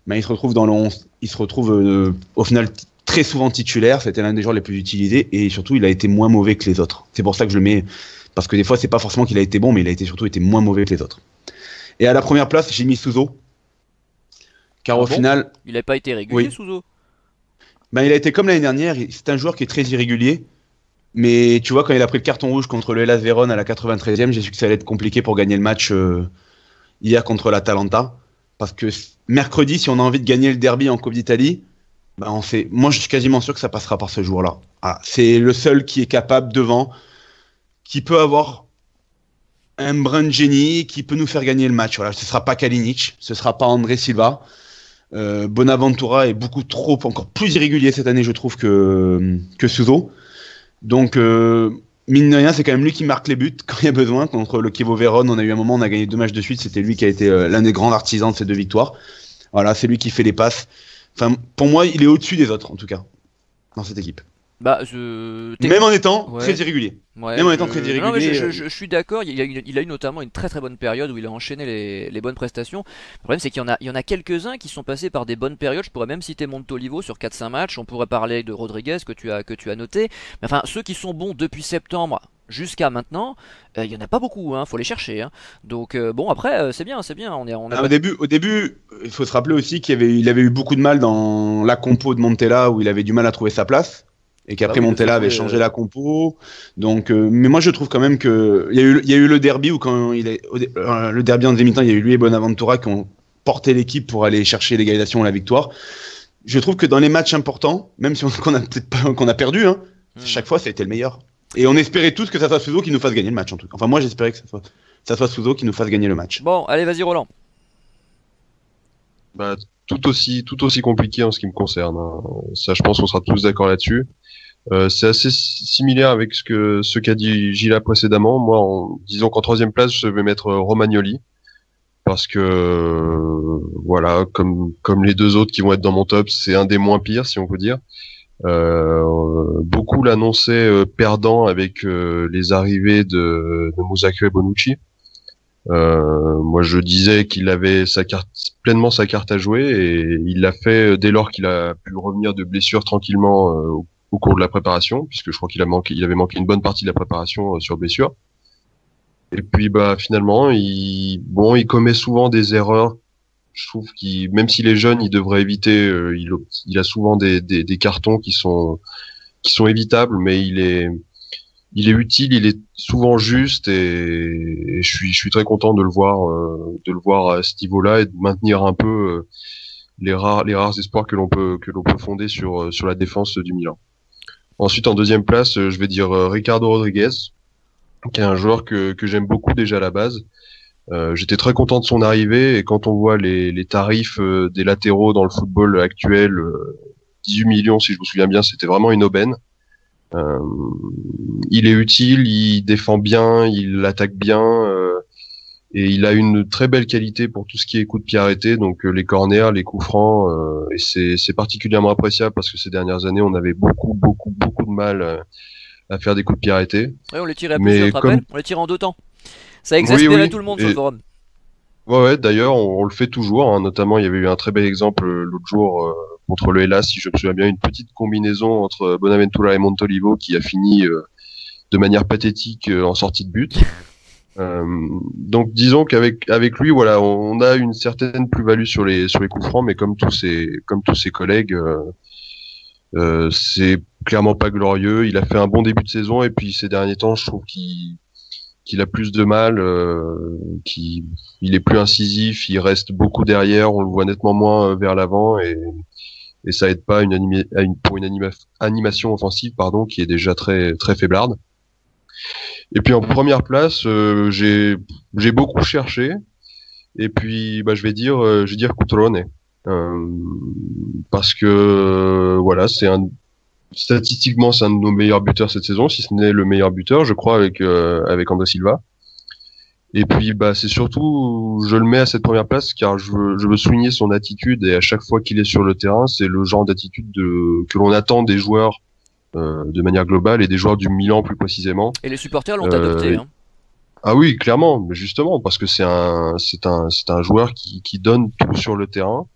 il se retrouve dans le 11. Il se retrouve au final très souvent titulaire. C'était l'un des joueurs les plus utilisés. Et surtout, il a été moins mauvais que les autres. C'est pour ça que je le mets. Parce que des fois, c'est pas forcément qu'il a été bon, mais il a surtout été moins mauvais que les autres. Et à la première place, j'ai mis Souzo. Car au final... Il n'a pas été régulier, oui. Souzo. Il a été comme l'année dernière, c'est un joueur qui est très irrégulier, mais tu vois, quand il a pris le carton rouge contre le Hellas Vérone à la 93e, j'ai su que ça allait être compliqué pour gagner le match hier contre l'Atalanta, parce que mercredi, si on a envie de gagner le derby en Coupe d'Italie, moi je suis quasiment sûr que ça passera par ce joueur-là. Ah, c'est le seul qui est capable devant, qui peut avoir un brin de génie, qui peut nous faire gagner le match. Voilà, ce sera pas Kalinic, ce sera pas André Silva. Bonaventura est encore plus irrégulier cette année, je trouve, que Souzo. Donc, mine de rien, c'est quand même lui qui marque les buts quand il y a besoin. Contre le Chievo Vérone, on a eu un moment, on a gagné 2 matchs de suite. C'était lui qui a été l'un des grands artisans de ces 2 victoires. Voilà, c'est lui qui fait les passes. Enfin, pour moi, il est au-dessus des autres, en tout cas, dans cette équipe. Même en étant très irrégulier. Ouais, même en étant très irrégulier. Non, mais je suis d'accord. Il a eu notamment une très très bonne période où il a enchaîné les bonnes prestations. Le problème, c'est qu'il y en a quelques-uns qui sont passés par des bonnes périodes. Je pourrais même citer Montolivo sur 4-5 matchs. On pourrait parler de Rodriguez que tu as noté. Mais enfin, ceux qui sont bons depuis septembre jusqu'à maintenant, il y en a pas beaucoup. Faut les chercher. Donc bon, après, c'est bien. Au début, il faut se rappeler aussi qu'il avait eu beaucoup de mal dans la compo de Montella où il avait du mal à trouver sa place. Et qu'après Montella avait changé la compo. Donc, mais moi je trouve quand même que il y a eu le derby où le derby en demi-temps, il y a eu lui et Bonaventura qui ont porté l'équipe pour aller chercher l'égalisation ou la victoire. Je trouve que dans les matchs importants, même si qu'on a perdu, chaque fois ça a été le meilleur. Et on espérait tous que ça soit Souzo qui nous fasse gagner le match en tout cas. Enfin moi j'espérais que ça soit Souzo qui nous fasse gagner le match. Bon, allez vas-y Roland. Tout aussi compliqué en ce qui me concerne. Ça, je pense qu'on sera tous d'accord là-dessus. C'est assez similaire avec ce qu'a dit Gila précédemment. Moi, disons qu'en 3e place, je vais mettre Romagnoli. Parce que, voilà, comme les 2 autres qui vont être dans mon top, c'est un des moins pires, si on peut dire. Beaucoup l'annonçaient perdant avec les arrivées de Musacchio et Bonucci. Moi, je disais qu'il avait pleinement sa carte à jouer et il l'a fait dès lors qu'il a pu revenir de blessure tranquillement au cours de la préparation, puisque je crois qu'il avait manqué une bonne partie de la préparation sur blessure. Et puis, finalement, il commet souvent des erreurs. Je trouve même s'il est jeune, il devrait éviter. Il a souvent des cartons qui sont évitables, mais il est utile, il est souvent juste et je suis très content de le voir à ce niveau-là et de maintenir un peu les rares espoirs que l'on peut fonder sur la défense du Milan. Ensuite, en deuxième place, je vais dire Ricardo Rodriguez, qui est un joueur que j'aime beaucoup déjà à la base. J'étais très content de son arrivée, et quand on voit les tarifs des latéraux dans le football actuel, 18 millions si je me souviens bien, c'était vraiment une aubaine. Il est utile, il défend bien, il attaque bien, et il a une très belle qualité pour tout ce qui est coups de pied arrêtés, donc les corners, les coups francs, et c'est particulièrement appréciable parce que ces dernières années on avait beaucoup de mal à faire des coups de pied arrêtés. Oui, on les tirait à plusieurs, tu te rappelles ? On les tirait en 2 temps. Ça exaspérait tout le monde sur le forum. Ouais, d'ailleurs, on le fait toujours, hein. Notamment, il y avait eu un très bel exemple l'autre jour contre le Hellas, si je me souviens bien, une petite combinaison entre Bonaventura et Montolivo qui a fini de manière pathétique en sortie de but. Donc, disons qu'avec lui, voilà, on a une certaine plus-value sur les coups francs, mais comme tous ses collègues, c'est clairement pas glorieux. Il a fait un bon début de saison, et puis ces derniers temps, je trouve qu'il a plus de mal, il est plus incisif, il reste beaucoup derrière, on le voit nettement moins vers l'avant, et ça aide pas pour une animation offensive, pardon, qui est déjà très très faiblarde. Et puis en première place, j'ai beaucoup cherché, et puis je vais dire Cutrone, parce que voilà, statistiquement, c'est un de nos meilleurs buteurs cette saison, si ce n'est le meilleur buteur, je crois, avec André Silva. Et puis, c'est surtout, je le mets à cette première place car je veux souligner son attitude, et à chaque fois qu'il est sur le terrain, c'est le genre d'attitude que l'on attend des joueurs de manière globale, et des joueurs du Milan plus précisément. Et les supporters l'ont adopté. Hein. Ah oui, clairement, mais justement, parce que c'est un joueur qui donne tout sur le terrain.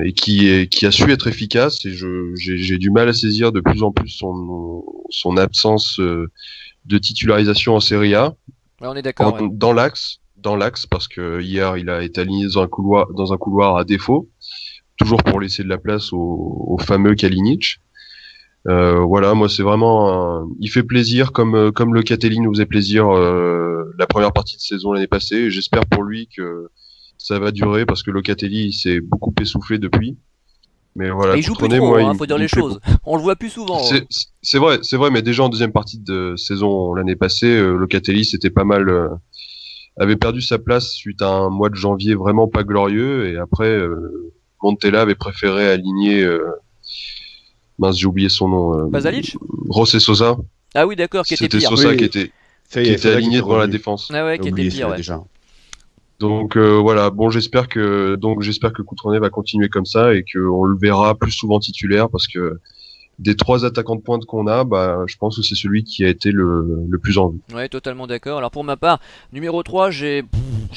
Et qui a su être efficace, et j'ai du mal à saisir de plus en plus son absence de titularisation en Serie A. Ouais, on est d'accord. Ouais. Dans l'axe, parce que hier il a été aligné dans un couloir à défaut, toujours pour laisser de la place au fameux Kalinic. Voilà, moi c'est vraiment il fait plaisir comme Locatelli nous faisait plaisir la première partie de saison l'année passée, et j'espère pour lui que ça va durer, parce que Locatelli s'est beaucoup essoufflé depuis. Mais voilà, il joue plus trop, faut dire les choses. On le voit plus souvent. C'est vrai, mais déjà en deuxième partie de saison l'année passée, Locatelli c'était pas mal, avait perdu sa place suite à un mois de janvier vraiment pas glorieux, et après Montella avait préféré aligner j'ai oublié son nom. Basalic. José Sosa. Ah oui, d'accord, qui était pire. C'était Sosa qui était aligné devant la défense. Ah ouais, qui était pire, ouais. Déjà. Donc voilà, bon, j'espère que Cutrone va continuer comme ça, et qu'on le verra plus souvent titulaire, parce que des 3 attaquants de pointe qu'on a, je pense que c'est celui qui a été le plus en vue. Ouais, totalement d'accord. Alors pour ma part, numéro 3, j'ai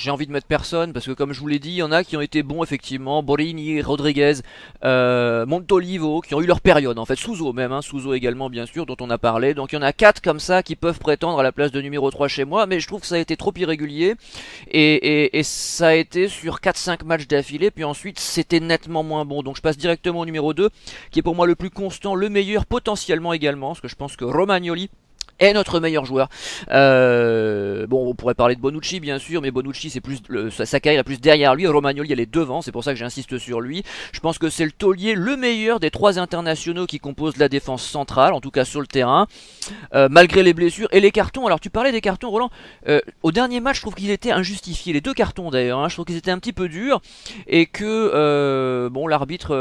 envie de mettre personne, parce que comme je vous l'ai dit, il y en a qui ont été bons effectivement, Borini, Rodriguez, Montolivo, qui ont eu leur période en fait, Souzo même, hein, Souzo également bien sûr, dont on a parlé. Donc il y en a 4 comme ça qui peuvent prétendre à la place de numéro 3 chez moi, mais je trouve que ça a été trop irrégulier, et ça a été sur 4-5 matchs d'affilée, puis ensuite c'était nettement moins bon. Donc je passe directement au numéro 2, qui est pour moi le plus constant, le meilleur potentiellement également, parce que je pense que Romagnoli est notre meilleur joueur. Bon, on pourrait parler de Bonucci bien sûr, mais Bonucci c'est plus sa carrière est plus derrière lui. Romagnoli elle est devant, c'est pour ça que j'insiste sur lui. Je pense que c'est le taulier le meilleur des 3 internationaux qui composent la défense centrale, en tout cas sur le terrain, malgré les blessures et les cartons. Alors tu parlais des cartons, Roland. Au dernier match, je trouve qu'ils étaient injustifiés, les 2 cartons d'ailleurs, hein. Je trouve qu'ils étaient un petit peu durs, et que bon, l'arbitre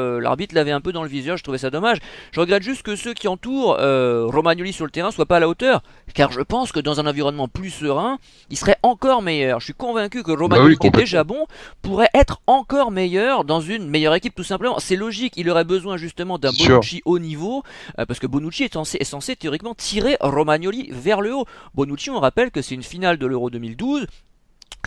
l'avait un peu dans le viseur. Je trouvais ça dommage. Je regrette juste que ceux qui entourent Romagnoli sur le terrain soient pas à la hauteur, car je pense que dans un environnement plus serein, il serait encore meilleur. Je suis convaincu que Romagnoli, qui est déjà bon, pourrait être encore meilleur dans une meilleure équipe, tout simplement. C'est logique, il aurait besoin justement d'un Bonucci haut niveau, parce que Bonucci est censé théoriquement tirer Romagnoli vers le haut. Bonucci, on rappelle que c'est une finale de l'Euro 2012,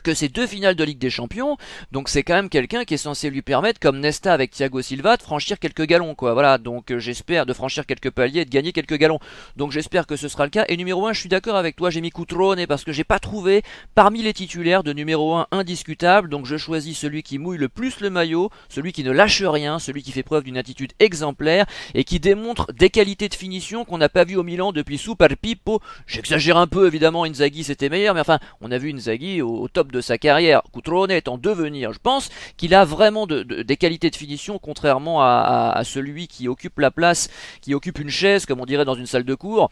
que c'est 2 finales de Ligue des Champions, donc c'est quand même quelqu'un qui est censé lui permettre, comme Nesta avec Thiago Silva, de franchir quelques galons, quoi. Voilà, donc j'espère, de franchir quelques paliers et de gagner quelques galons. Donc j'espère que ce sera le cas. Et numéro 1, je suis d'accord avec toi, j'ai mis Cutrone, parce que j'ai pas trouvé parmi les titulaires de numéro 1 indiscutable, donc je choisis celui qui mouille le plus le maillot, celui qui ne lâche rien, celui qui fait preuve d'une attitude exemplaire et qui démontre des qualités de finition qu'on n'a pas vu au Milan depuis Super Pippo. J'exagère un peu, évidemment, Inzaghi c'était meilleur, mais enfin, on a vu Inzaghi au au top de sa carrière, Cutrone est en devenir. Je pense qu'il a vraiment des qualités de finition, contrairement à celui qui occupe la place, qui occupe une chaise, comme on dirait dans une salle de cours.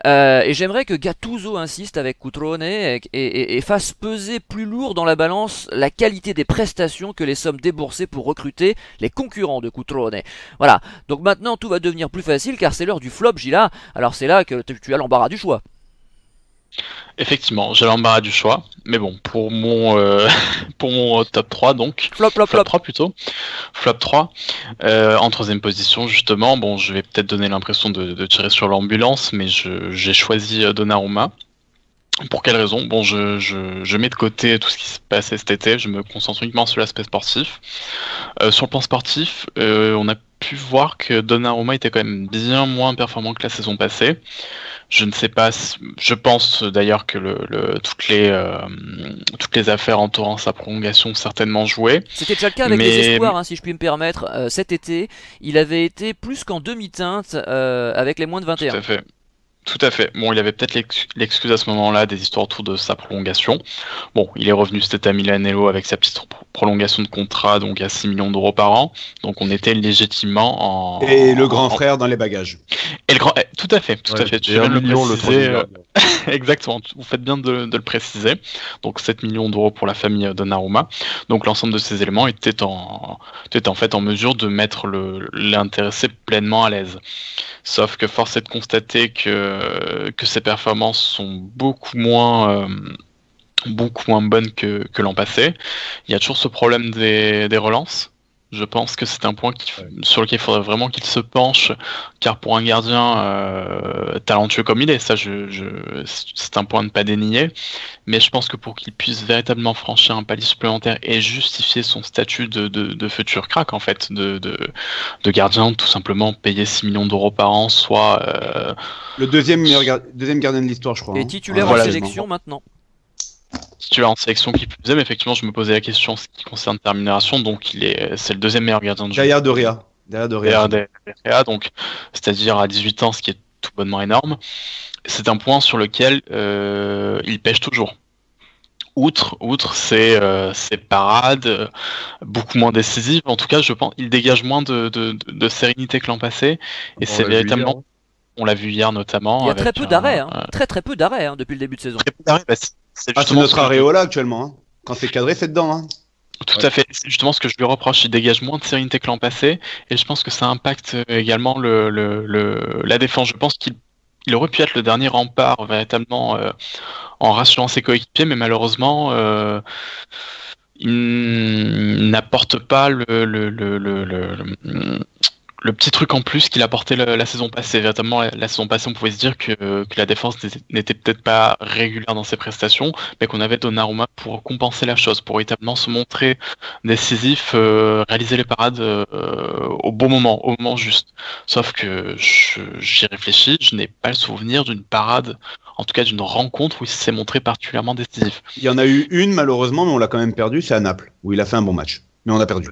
Et j'aimerais que Gattuso insiste avec Cutrone et fasse peser plus lourd dans la balance la qualité des prestations que les sommes déboursées pour recruter les concurrents de Cutrone. Voilà, donc maintenant tout va devenir plus facile car c'est l'heure du flop, Gila. Alors c'est là que tu as l'embarras du choix. Effectivement, j'ai l'embarras du choix, mais bon, pour mon pour mon top 3 donc flop 3 plutôt. Flop 3 en troisième position justement, bon, je vais peut-être donner l'impression de tirer sur l'ambulance, mais j'ai choisi Donnarumma. Pour quelle raison? Bon, je mets de côté tout ce qui se passait cet été, je me concentre uniquement sur l'aspect sportif. Sur le plan sportif, on a pu voir que Donnarumma était quand même bien moins performant que la saison passée. Je ne sais pas, je pense d'ailleurs que toutes les affaires entourant sa prolongation ont certainement joué. C'était déjà le cas avec les espoirs, hein, si je puis me permettre. Cet été, il avait été plus qu'en demi-teinte avec les moins de 21. Tout à fait. Bon, il avait peut-être l'excuse à ce moment-là des histoires autour de sa prolongation. Bon, il est revenu cet été à Milanello avec sa petite prolongation de contrat, donc à 6 millions d'euros par an. Donc on était légitimement en... Et le grand frère dans les bagages. Et tout à fait. Tu viens de le préciser. Exactement, vous faites bien de le préciser. Donc 7 millions d'euros pour la famille Donnarumma. Donc l'ensemble de ces éléments était en fait en mesure de mettre l'intéressé pleinement à l'aise. Sauf que force est de constater que ses performances sont beaucoup moins bonnes que l'an passé. Il y a toujours ce problème des relances. Je pense que c'est un point sur lequel il faudrait vraiment qu'il se penche, car pour un gardien talentueux comme il est, ça c'est un point à ne pas dénier, mais je pense que pour qu'il puisse véritablement franchir un palier supplémentaire et justifier son statut de futur crack, en fait, de gardien, tout simplement payer 6 millions d'euros par an, soit... Le deuxième gardien de l'histoire, je crois. Et titulaire en sélection maintenant. Titulaire en sélection qui plus est, mais effectivement, je me posais la question en ce qui concerne sa rémunération, donc c'est le deuxième meilleur gardien de jeu. Derrière De Rea. Donc, c'est-à-dire à 18 ans, ce qui est tout bonnement énorme. C'est un point sur lequel il pêche toujours. Outre ses parades, beaucoup moins décisives, en tout cas, je pense, il dégage moins de sérénité que l'an passé, et c'est véritablement... On l'a vu hier notamment. Il y a très peu d'arrêts, très peu d'arrêts depuis le début de saison. Très peu d'arrêts, c'est notre Areola actuellement. Hein. Quand c'est cadré, c'est dedans. Hein. Tout à fait. C'est justement ce que je lui reproche. Il dégage moins de sérénité que l'an passé, et je pense que ça impacte également la défense. Je pense qu'il aurait pu être le dernier rempart véritablement en rassurant ses coéquipiers, mais malheureusement, il n'apporte pas le petit truc en plus qu'il apportait la saison passée. Véritablement, la saison passée, on pouvait se dire que la défense n'était peut-être pas régulière dans ses prestations, mais qu'on avait Donnarumma pour compenser la chose, pour véritablement se montrer décisif, réaliser les parades au bon moment, au moment juste. Sauf que j'y réfléchis, je n'ai pas le souvenir d'une parade, en tout cas d'une rencontre où il s'est montré particulièrement décisif. Il y en a eu une, malheureusement, mais on l'a quand même perdu, c'est à Naples, où il a fait un bon match. Mais on a perdu.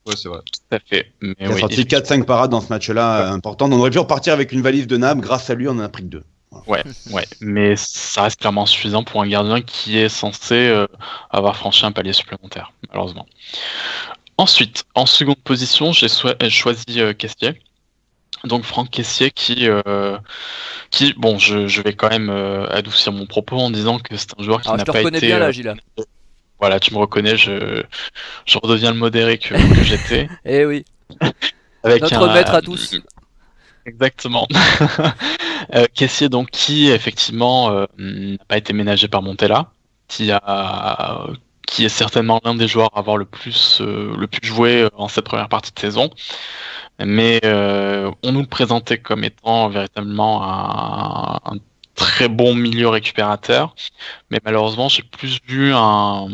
Ouais, c'est vrai. Tout à fait. Mais il a sorti 4-5 parades dans ce match-là, importantes. On aurait pu repartir avec une valise de Naples. Grâce à lui, on en a pris que 2. Ouais. Mais ça reste clairement suffisant pour un gardien qui est censé avoir franchi un palier supplémentaire, malheureusement. Ensuite, en seconde position, j'ai choisi Kessié. Donc Franck Kessié qui bon, je vais quand même adoucir mon propos en disant que c'est un joueur qui n'a pas été... Je te reconnais bien là, Gila. Voilà, tu me reconnais, je redeviens le modéré que j'étais. Eh oui. Avec notre maître à tous. Exactement. Kessié, donc, qui effectivement n'a pas été ménagé par Montella, qui est certainement l'un des joueurs à avoir le plus joué en cette première partie de saison. Mais on nous le présentait comme étant véritablement un très bon milieu récupérateur, mais malheureusement j'ai plus vu un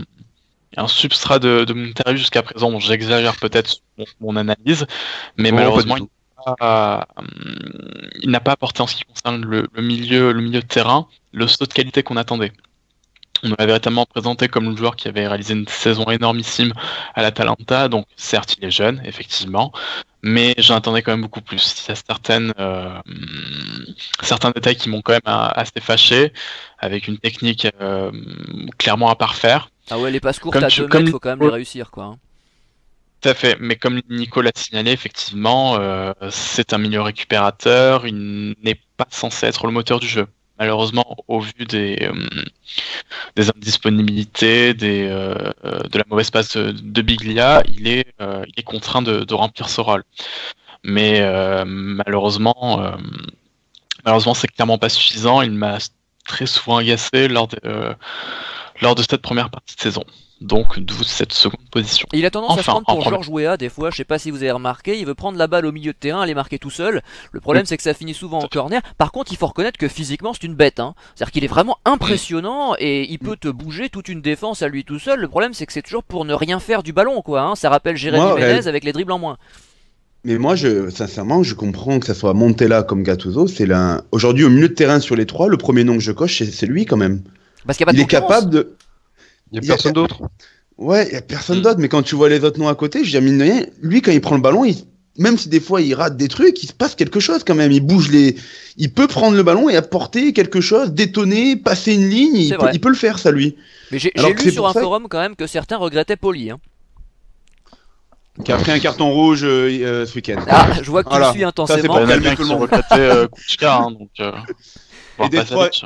substrat de Montella jusqu'à présent. Bon, j'exagère peut-être mon analyse, mais malheureusement il n'a pas apporté en ce qui concerne le milieu de terrain le saut de qualité qu'on attendait. On l'avait véritablement présenté comme le joueur qui avait réalisé une saison énormissime à l'Atalanta, donc certes il est jeune, effectivement, mais j'en attendais quand même beaucoup plus. Il y a certains détails qui m'ont quand même assez fâché, avec une technique clairement à parfaire, Ah ouais, les passes courtes à 2 mètres, faut quand même les réussir, quoi. Hein. Tout à fait, mais comme Nico l'a signalé, effectivement, c'est un milieu récupérateur, il n'est pas censé être le moteur du jeu. Malheureusement, au vu des indisponibilités, de la mauvaise passe de Biglia, il est contraint de remplir ce rôle. Mais malheureusement, c'est clairement pas suffisant. Il m'a très souvent agacé lors de cette première partie de saison. Donc, d'où cette seconde position. Il a tendance à se prendre pour Georges Weah des fois, je sais pas si vous avez remarqué, il veut prendre la balle au milieu de terrain, aller marquer tout seul. Le problème c'est que ça finit souvent en corner. Par contre, il faut reconnaître que physiquement c'est une bête. Hein. C'est-à-dire qu'il est vraiment impressionnant et il peut te bouger toute une défense à lui tout seul. Le problème c'est que c'est toujours pour ne rien faire du ballon, quoi. Hein. Ça rappelle Jérémy Ménez avec les dribbles en moins. Mais moi, sincèrement, je comprends que ça soit Montella comme Gattuso. Aujourd'hui, au milieu de terrain sur les trois, le premier nom que je coche, c'est lui quand même. Parce qu'il y a pas de capable de... Il n'y a personne d'autre. Ouais, il n'y a personne d'autre, mais quand tu vois les autres noms à côté, je dis, mine de rien, lui, quand il prend le ballon, même si des fois il rate des trucs, il se passe quelque chose quand même. Il peut prendre le ballon et apporter quelque chose, détonner, passer une ligne, il peut le faire, ça, lui. Mais j'ai lu sur un forum quand même que certains regrettaient Poli. Hein. Qui a pris un carton rouge ce week-end. Ah, je vois que tu le suis intensément. Ça, c'est pas bien qui regrettait Kuchka, hein, donc...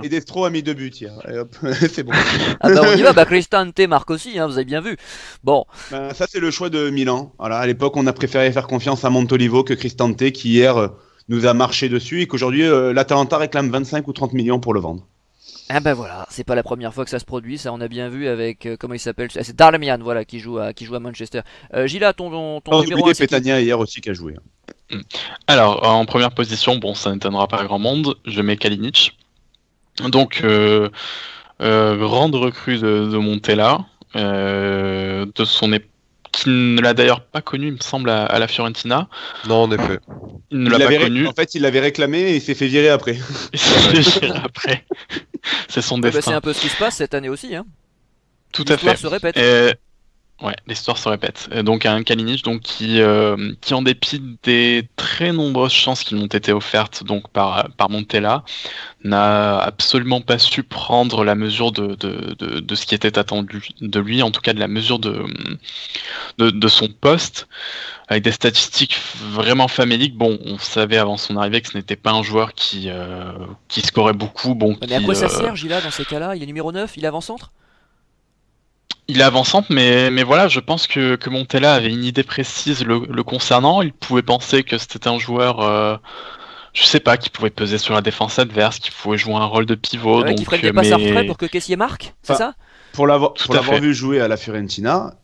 Et Destro a mis 2 buts hier. Et hop, c'est bon. Ah bah on y va, Cristante marque aussi, hein, vous avez bien vu. Bon. Ça c'est le choix de Milan. Voilà, à l'époque on a préféré faire confiance à Montolivo que Cristante qui hier nous a marché dessus et qu'aujourd'hui l'Atalanta réclame 25 ou 30 millions pour le vendre. Ah bah voilà, c'est pas la première fois que ça se produit, ça on a bien vu avec, comment il s'appelle, c'est Darmian, voilà, qui joue à Manchester. Gila, ton numéro 1, c'est Petagna hier aussi qui a joué. Alors, en première position, bon, ça n'étonnera pas grand monde, je mets Kalinic. Donc, grande recrue de Montella, de son qui ne l'a d'ailleurs pas connu, il me semble, à la Fiorentina. Non, en effet. Il ne l'a pas connu. En fait, il l'avait réclamé et il s'est fait virer après. C'est son destin. C'est un peu ce qui se passe cette année aussi. Hein. Tout à fait. L'histoire se répète. Ouais, l'histoire se répète. Donc un Kalinic qui en dépit des très nombreuses chances qui lui ont été offertes donc par Montella, n'a absolument pas su prendre la mesure de ce qui était attendu de lui, en tout cas de la mesure de son poste, avec des statistiques vraiment faméliques. Bon, on savait avant son arrivée que ce n'était pas un joueur qui scorait beaucoup. Bon, mais à quoi ça sert, Gila, dans ces cas-là? Il est numéro 9, il est avant-centre? Il est avant-centre, mais voilà, je pense que Montella avait une idée précise le concernant. Il pouvait penser que c'était un joueur, je sais pas, qui pouvait peser sur la défense adverse, qui pouvait jouer un rôle de pivot. Qui ferait le dépasse à retrait pour que Kessié marque, c'est ça? Pour l'avoir vu jouer à la Fiorentina,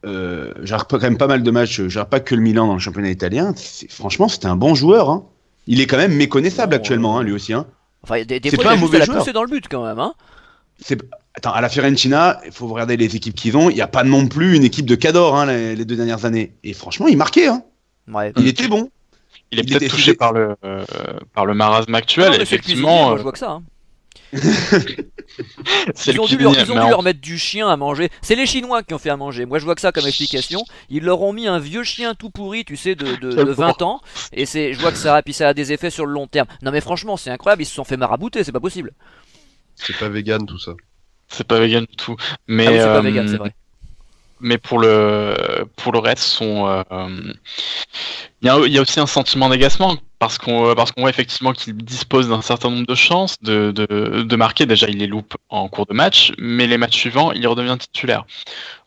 j'ai quand même pas mal de matchs, j'ai pas que le Milan dans le championnat italien. Franchement, c'était un bon joueur. Hein. Il est quand même méconnaissable actuellement, hein, lui aussi. Hein. Enfin, des fois, il a juste à la pousser dans le but quand même. Hein. Attends, à la Fiorentina, il faut regarder les équipes qu'ils ont. Il n'y a pas non plus une équipe de cadors hein, les 2 dernières années. Et franchement, il marquait. Hein. Ouais. Il était bon. Il est peut-être touché par le marasme actuel. Non, effectivement, moi, je vois que ça. Hein. Ils ont dû lui remettre du chien à manger. C'est les Chinois qui ont fait à manger. Moi, je vois que ça comme explication. Ils leur ont mis un vieux chien tout pourri, tu sais, de 20 ans. Et je vois que ça a des effets sur le long terme. Non, mais franchement, c'est incroyable. Ils se sont fait marabouter. C'est pas possible. C'est pas vegan tout ça. C'est pas vegan du tout. Mais c'est pas vegan, c'est vrai. Mais pour le reste, il y a aussi un sentiment d'agacement parce qu'on voit effectivement qu'il dispose d'un certain nombre de chances de marquer. Déjà, il les loupe en cours de match, mais les matchs suivants, il redevient titulaire.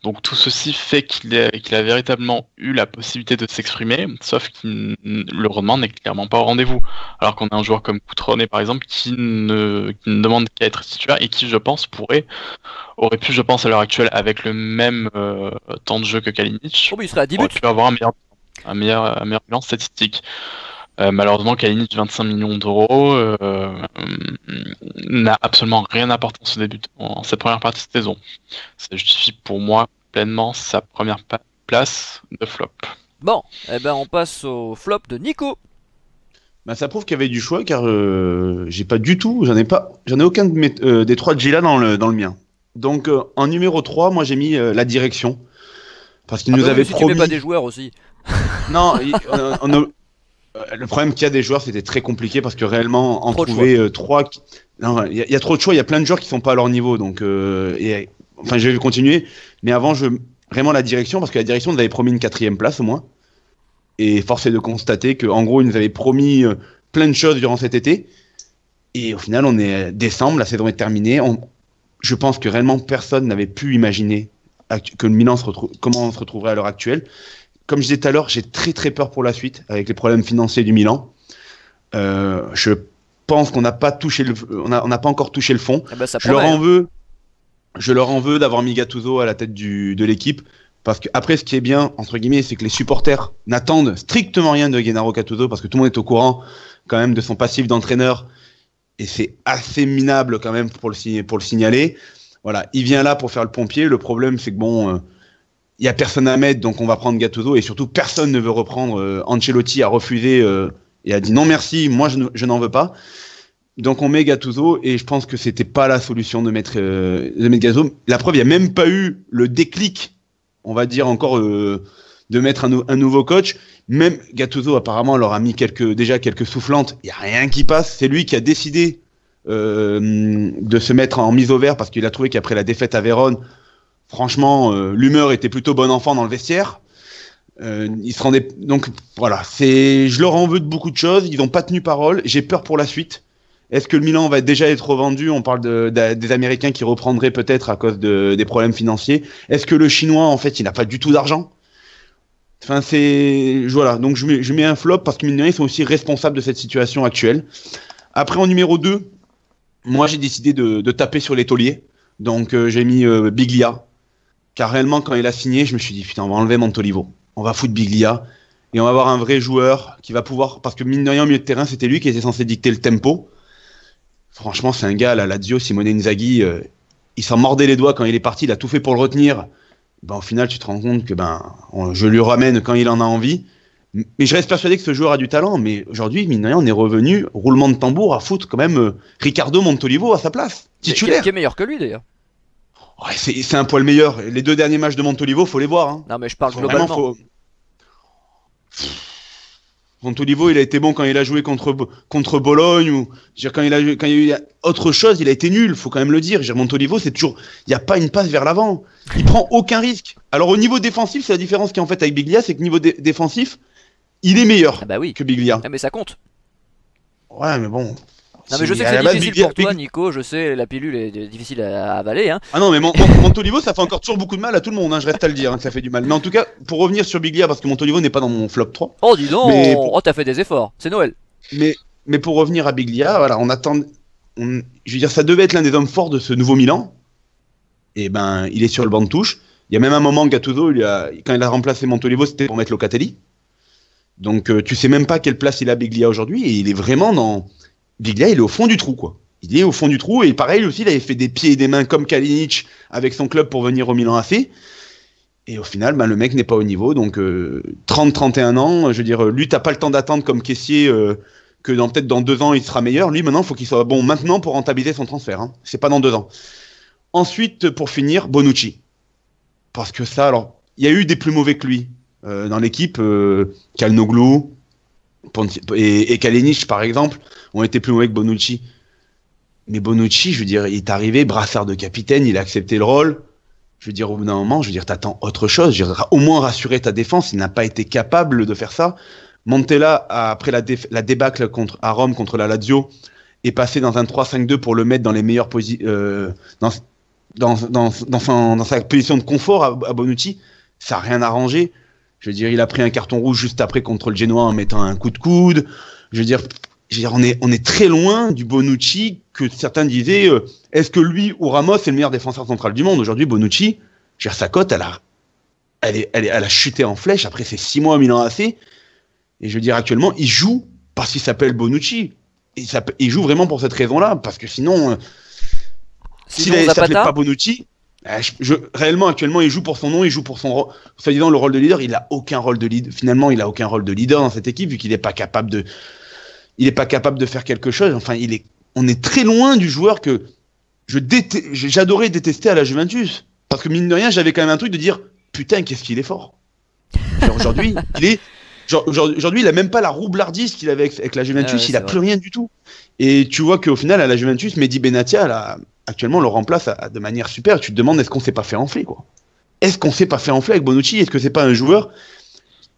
Donc tout ceci fait qu'il a véritablement eu la possibilité de s'exprimer, sauf que le rendement n'est clairement pas au rendez-vous. Alors qu'on a un joueur comme Cutrone, par exemple, qui ne demande qu'à être titulaire et qui, je pense, aurait pu, je pense, à l'heure actuelle, avec le même temps de jeu que Kalinic, il serait à 10 buts. Pu avoir un meilleur bilan statistique. Malheureusement, Kalinic, 25 millions d'euros, n'a absolument rien apporté en cette première partie de saison. Ça justifie pour moi pleinement sa première place de flop. Bon, on passe au flop de Nico. Ça prouve qu'il y avait du choix car j'ai pas du tout, j'en ai aucun des 3 de Gila dans le mien. Donc en numéro 3, moi j'ai mis la direction. Parce qu'il nous avait promis. Tu mets pas des joueurs aussi. Non, le problème qu'il y a des joueurs, c'était très compliqué parce que réellement, en trouver 3. Il y a trop de choix, il y a plein de joueurs qui sont pas à leur niveau. Donc, enfin je vais continuer, mais avant vraiment la direction, parce que la direction nous avait promis une 4e place au moins, et force est de constater qu'en gros ils nous avaient promis plein de choses durant cet été, et au final on est décembre, la saison est terminée, je pense que réellement personne n'avait pu imaginer que le Milan comment on se retrouverait à l'heure actuelle. Comme je disais tout à l'heure, j'ai très très peur pour la suite avec les problèmes financiers du Milan. Je pense qu'on n'a pas encore touché le fond. Bah, je leur en veux d'avoir mis Gattuso à la tête de l'équipe, parce que après, ce qui est bien entre guillemets, c'est que les supporters n'attendent strictement rien de Gennaro Gattuso, parce que tout le monde est au courant quand même de son passif d'entraîneur, et c'est assez minable quand même pour le signaler. Voilà, il vient là pour faire le pompier. Le problème, c'est que bon, il y a personne à mettre, donc on va prendre Gattuso, et surtout personne ne veut reprendre. Ancelotti a refusé et a dit non merci, moi je n'en veux pas. Donc on met Gattuso, et je pense que c'était pas la solution de mettre Gattuso. La preuve, il n'y a même pas eu le déclic, on va dire encore, de mettre un nouveau coach. Même Gattuso apparemment leur a mis déjà quelques soufflantes. Il n'y a rien qui passe. C'est lui qui a décidé de se mettre en mise au vert, parce qu'il a trouvé qu'après la défaite à Vérone, franchement, l'humeur était plutôt bon enfant dans le vestiaire. Ils se rendaient... Donc voilà, je leur en veux de beaucoup de choses. Ils n'ont pas tenu parole. J'ai peur pour la suite. Est-ce que le Milan va déjà être revendu? On parle des Américains qui reprendraient peut-être à cause des problèmes financiers. Est-ce que le Chinois, en fait, il n'a pas du tout d'argent? Enfin, voilà. Donc je mets un flop, parce que mine de rien, ils sont aussi responsables de cette situation actuelle. Après, en numéro 2, moi j'ai décidé de taper sur les tauliers. Donc j'ai mis Biglia. Car réellement, quand il a signé, je me suis dit, putain, on va enlever Montolivo. On va foutre Biglia. Et on va avoir un vrai joueur qui va pouvoir... Parce que mine de rien, au milieu de terrain, c'était lui qui était censé dicter le tempo. Franchement, c'est un gars, la Lazio, Simone Inzaghi, il s'en mordait les doigts quand il est parti, il a tout fait pour le retenir. Ben, au final, tu te rends compte que je lui ramène quand il en a envie. Mais je reste persuadé que ce joueur a du talent. Mais aujourd'hui, mine de rien, on est revenu, roulement de tambour, à foutre quand même Ricardo Montolivo à sa place, titulaire. Qui est meilleur que lui d'ailleurs. Ouais, c'est un poil meilleur. Les 2 derniers matchs de Montolivo, faut les voir. Hein. Non, mais je parle globalement. Montolivo, il a été bon quand il a joué contre Bologne, ou quand il y a eu autre chose, il a été nul, faut quand même le dire. Montolivo, c'est toujours, il n'y a pas une passe vers l'avant. Il prend aucun risque. Alors au niveau défensif, c'est la différence qu'il y a en fait avec Biglia, c'est que niveau défensif, il est meilleur que Biglia. Ah, mais ça compte. Ouais, mais bon. Non, mais je sais que c'est difficile pour toi, Nico. Je sais, la pilule est difficile à avaler. Hein. Ah non, mais Montolivo, ça fait encore toujours beaucoup de mal à tout le monde. Hein, je reste à le dire, que ça fait du mal. Mais en tout cas, pour revenir sur Biglia, parce que Montolivo n'est pas dans mon flop 3. Oh, dis donc. Oh, t'as fait des efforts. C'est Noël. Mais pour revenir à Biglia, voilà, je veux dire, ça devait être l'un des hommes forts de ce nouveau Milan. Et ben, il est sur le banc de touche. Il y a même un moment, Gattuso, quand il a remplacé Montolivo, c'était pour mettre Locatelli. Donc, tu sais même pas quelle place il a Biglia aujourd'hui, et il est vraiment dans... Biglia, il est au fond du trou, quoi. Il est au fond du trou, et pareil aussi, il avait fait des pieds et des mains comme Kalinic avec son club pour venir au Milan AC. Et au final, le mec n'est pas au niveau, donc 30-31 ans, je veux dire, lui, t'as pas le temps d'attendre comme caissier que peut-être dans 2 ans, il sera meilleur. Lui, maintenant, il faut qu'il soit bon maintenant pour rentabiliser son transfert. Hein. C'est pas dans 2 ans. Ensuite, pour finir, Bonucci. Parce que ça, alors, il y a eu des plus mauvais que lui dans l'équipe, Calhanoglu et Kalinic, par exemple, ont été plus mauvais que Bonucci. Mais Bonucci, je veux dire, il est arrivé, brassard de capitaine, il a accepté le rôle. Je veux dire, au bout d'un moment, je veux dire, t'attends autre chose. Je veux dire, au moins rassurer ta défense. Il n'a pas été capable de faire ça. Montella, après la débâcle à Rome contre la Lazio, est passé dans un 3-5-2 pour le mettre dans les meilleures positions, dans sa position de confort à Bonucci. Ça n'a rien arrangé. Je veux dire, il a pris un carton rouge juste après contre le Genoa en mettant un coup de coude. Je veux dire, on est très loin du Bonucci que certains disaient. Est-ce que lui ou Ramos est le meilleur défenseur central du monde? Aujourd'hui, Bonucci, je veux dire, sa cote, elle a chuté en flèche après ses 6 mois à Milan AC. Et je veux dire, actuellement, il joue parce qu'il s'appelle Bonucci. Il joue vraiment pour cette raison-là, parce que sinon s'il ne s'appelait pas Bonucci, réellement, actuellement, il joue pour son nom, il joue pour son soi-disant le rôle de leader. Il n'a aucun rôle de leader. Finalement, il n'a aucun rôle de leader dans cette équipe, vu qu'il n'est pas capable de faire quelque chose. Enfin, on est très loin du joueur que j'adorais détester à la Juventus. Parce que mine de rien, j'avais quand même un truc de dire putain, qu'est-ce qu'il est fort. Aujourd'hui, aujourd'hui, il a même pas la roublardise qu'il avait avec la Juventus. Il a plus rien du tout. Et tu vois qu'au final, à la Juventus, Mehdi Benatia, actuellement le remplace de manière super. Tu te demandes est-ce qu'on s'est pas fait enfler, quoi. Est-ce qu'on s'est pas fait enfler avec Bonucci? Est-ce que c'est pas un joueur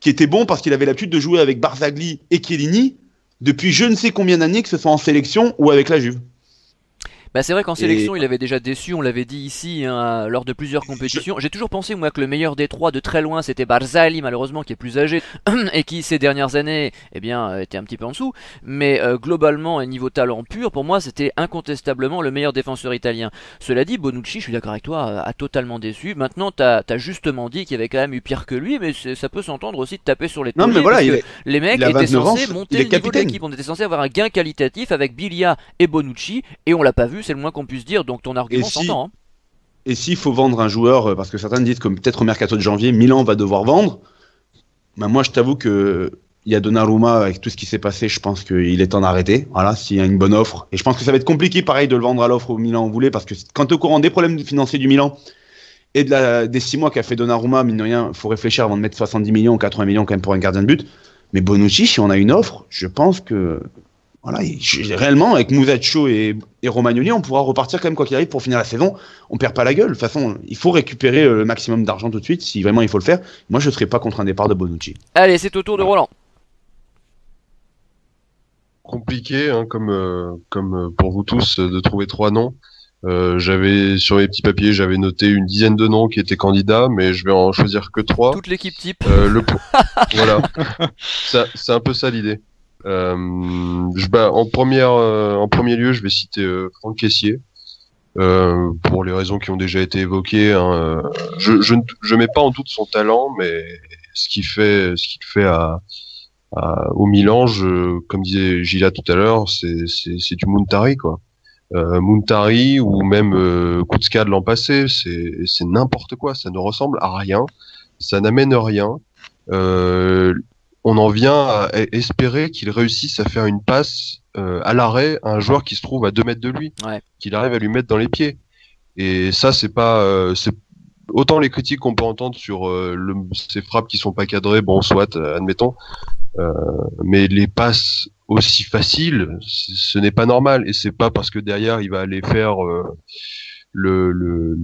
qui était bon parce qu'il avait l'habitude de jouer avec Barzagli et Chiellini depuis je ne sais combien d'années, que ce soit en sélection ou avec la Juve? Bah c'est vrai qu'en sélection il avait déjà déçu, on l'avait dit ici hein, lors de plusieurs compétitions. J'ai toujours pensé moi que le meilleur des trois de très loin c'était Barzagli malheureusement qui est plus âgé et qui ces dernières années eh bien était un petit peu en dessous. Mais globalement et niveau talent pur pour moi c'était incontestablement le meilleur défenseur italien. Cela dit Bonucci je suis d'accord avec toi a totalement déçu. Maintenant t'as justement dit qu'il y avait quand même eu pire que lui mais ça peut s'entendre aussi de taper sur les non mais voilà les mecs étaient censés monter le niveau de l'équipe. On était censé avoir un gain qualitatif avec Biglia et Bonucci et on l'a pas vu. C'est le moins qu'on puisse dire, donc ton argument s'entend. Hein. Et s'il faut vendre un joueur, parce que certains disent que peut-être au mercato de janvier, Milan va devoir vendre, ben moi je t'avoue que il y a Donnarumma, avec tout ce qui s'est passé, je pense qu'il est temps d'arrêter. Voilà, s'il y a une bonne offre. Et je pense que ça va être compliqué, pareil, de le vendre à l'offre au Milan on voulait, parce que quand tu es au courant des problèmes financiers du Milan et des 6 mois qu'a fait Donnarumma, mine de rien, il faut réfléchir avant de mettre 70 millions ou 80 millions quand même pour un gardien de but. Mais Bonucci, si on a une offre, je pense que voilà, réellement, avec Musacchio et Romagnoli, on pourra repartir quand même quoi qu'il arrive pour finir la saison. On perd pas la gueule. De toute façon, il faut récupérer le maximum d'argent tout de suite, si vraiment il faut le faire. Moi, je ne serais pas contre un départ de Bonucci. Allez, c'est au tour de Roland. Compliqué, hein, comme pour vous tous, de trouver 3 noms. J'avais sur mes petits papiers, j'avais noté une dizaine de noms qui étaient candidats, mais je vais en choisir que 3. Toute l'équipe type. Voilà, c'est un peu ça l'idée. En premier lieu, je vais citer Franck Kessié, pour les raisons qui ont déjà été évoquées. Hein, je mets pas en doute son talent, mais ce qu'il fait au Milan, comme disait Gila tout à l'heure, c'est du Muntari, quoi. Muntari ou même Koutzka de l'an passé, c'est n'importe quoi, ça ne ressemble à rien, ça n'amène rien. On en vient à espérer qu'il réussisse à faire une passe à l'arrêt à un joueur qui se trouve à 2 mètres de lui, qu'il arrive à lui mettre dans les pieds. Et ça, c'est pas, c'est autant les critiques qu'on peut entendre sur ces frappes qui sont pas cadrées, bon, soit, admettons, mais les passes aussi faciles, ce n'est pas normal. Et c'est pas parce que derrière il va aller faire le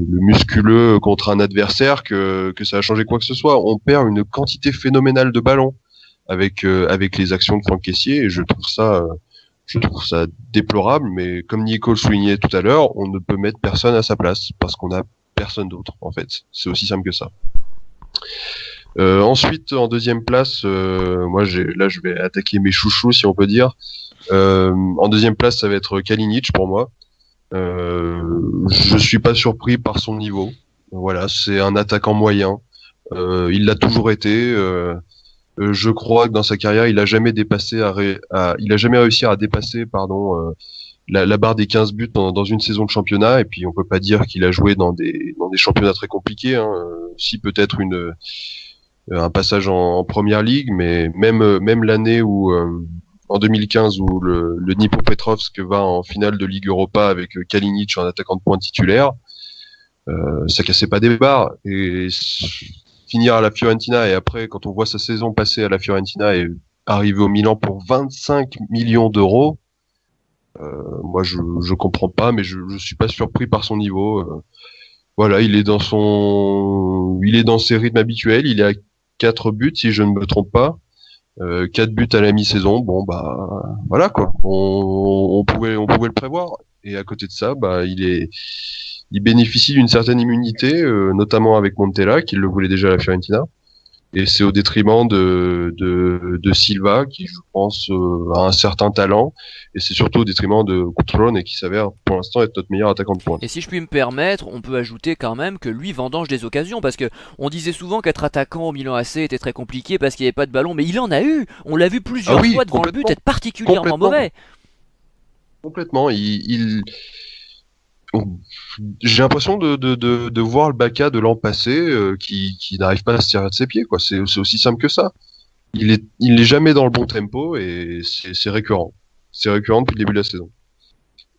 musculeux contre un adversaire que ça va changer quoi que ce soit. On perd une quantité phénoménale de ballons avec les actions de Franck Kessié et je trouve ça déplorable, mais comme Nico le soulignait tout à l'heure, on ne peut mettre personne à sa place parce qu'on a personne d'autre en fait. C'est aussi simple que ça. Ensuite, en deuxième place, moi je vais attaquer mes chouchous si on peut dire. En deuxième place, ça va être Kalinic pour moi. Je suis pas surpris par son niveau. Voilà, c'est un attaquant moyen. Il l'a toujours été. Je crois que dans sa carrière, il a jamais réussi à dépasser, la barre des 15 buts dans une saison de championnat. Et puis, on peut pas dire qu'il a joué dans des championnats très compliqués. Hein. Si peut-être un passage en première ligue, mais même l'année où en 2015 où le Dnipropetrovsk va en finale de Ligue Europa avec Kalinic en attaquant de pointe titulaire, ça cassait pas des barres. Et finir à la Fiorentina et après, quand on voit sa saison passer à la Fiorentina et arriver au Milan pour 25 millions d'euros, moi je comprends pas, mais je suis pas surpris par son niveau. Voilà, il est dans ses rythmes habituels. Il est à 4 buts si je ne me trompe pas. 4 buts à la mi-saison, bon bah voilà quoi. On pouvait le prévoir. Et à côté de ça, bah il bénéficie d'une certaine immunité, notamment avec Montella, qui le voulait déjà à la Fiorentina. Et c'est au détriment de Silva, qui je pense a un certain talent, et c'est surtout au détriment de Cutrone, qui s'avère pour l'instant être notre meilleur attaquant de pointe. Et si je puis me permettre, on peut ajouter quand même que lui vendange des occasions, parce que on disait souvent qu'être attaquant au Milan AC était très compliqué parce qu'il n'y avait pas de ballon, mais il en a eu. On l'a vu plusieurs fois devant le but être particulièrement mauvais. Complètement. J'ai l'impression de voir le Bacca de l'an passé qui n'arrive pas à se tirer de ses pieds, quoi. C'est aussi simple que ça. Il est jamais dans le bon tempo et c'est récurrent. C'est récurrent depuis le début de la saison.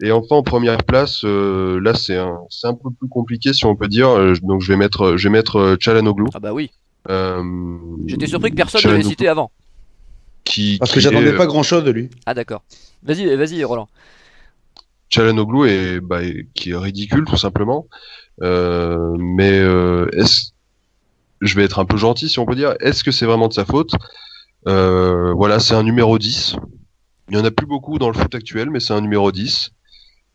Et enfin en première place, là c'est un peu plus compliqué si on peut dire. Donc je vais mettre Çalhanoğlu. Ah bah oui. J'étais surpris que personne ne l'ait cité avant. Parce que j'attendais pas grand chose de lui. Ah d'accord. Vas-y Roland. Çalhanoğlu qui est ridicule tout simplement. Mais je vais être un peu gentil si on peut dire, est-ce que c'est vraiment de sa faute? Voilà, c'est un numéro 10. Il n'y en a plus beaucoup dans le foot actuel, mais c'est un numéro 10.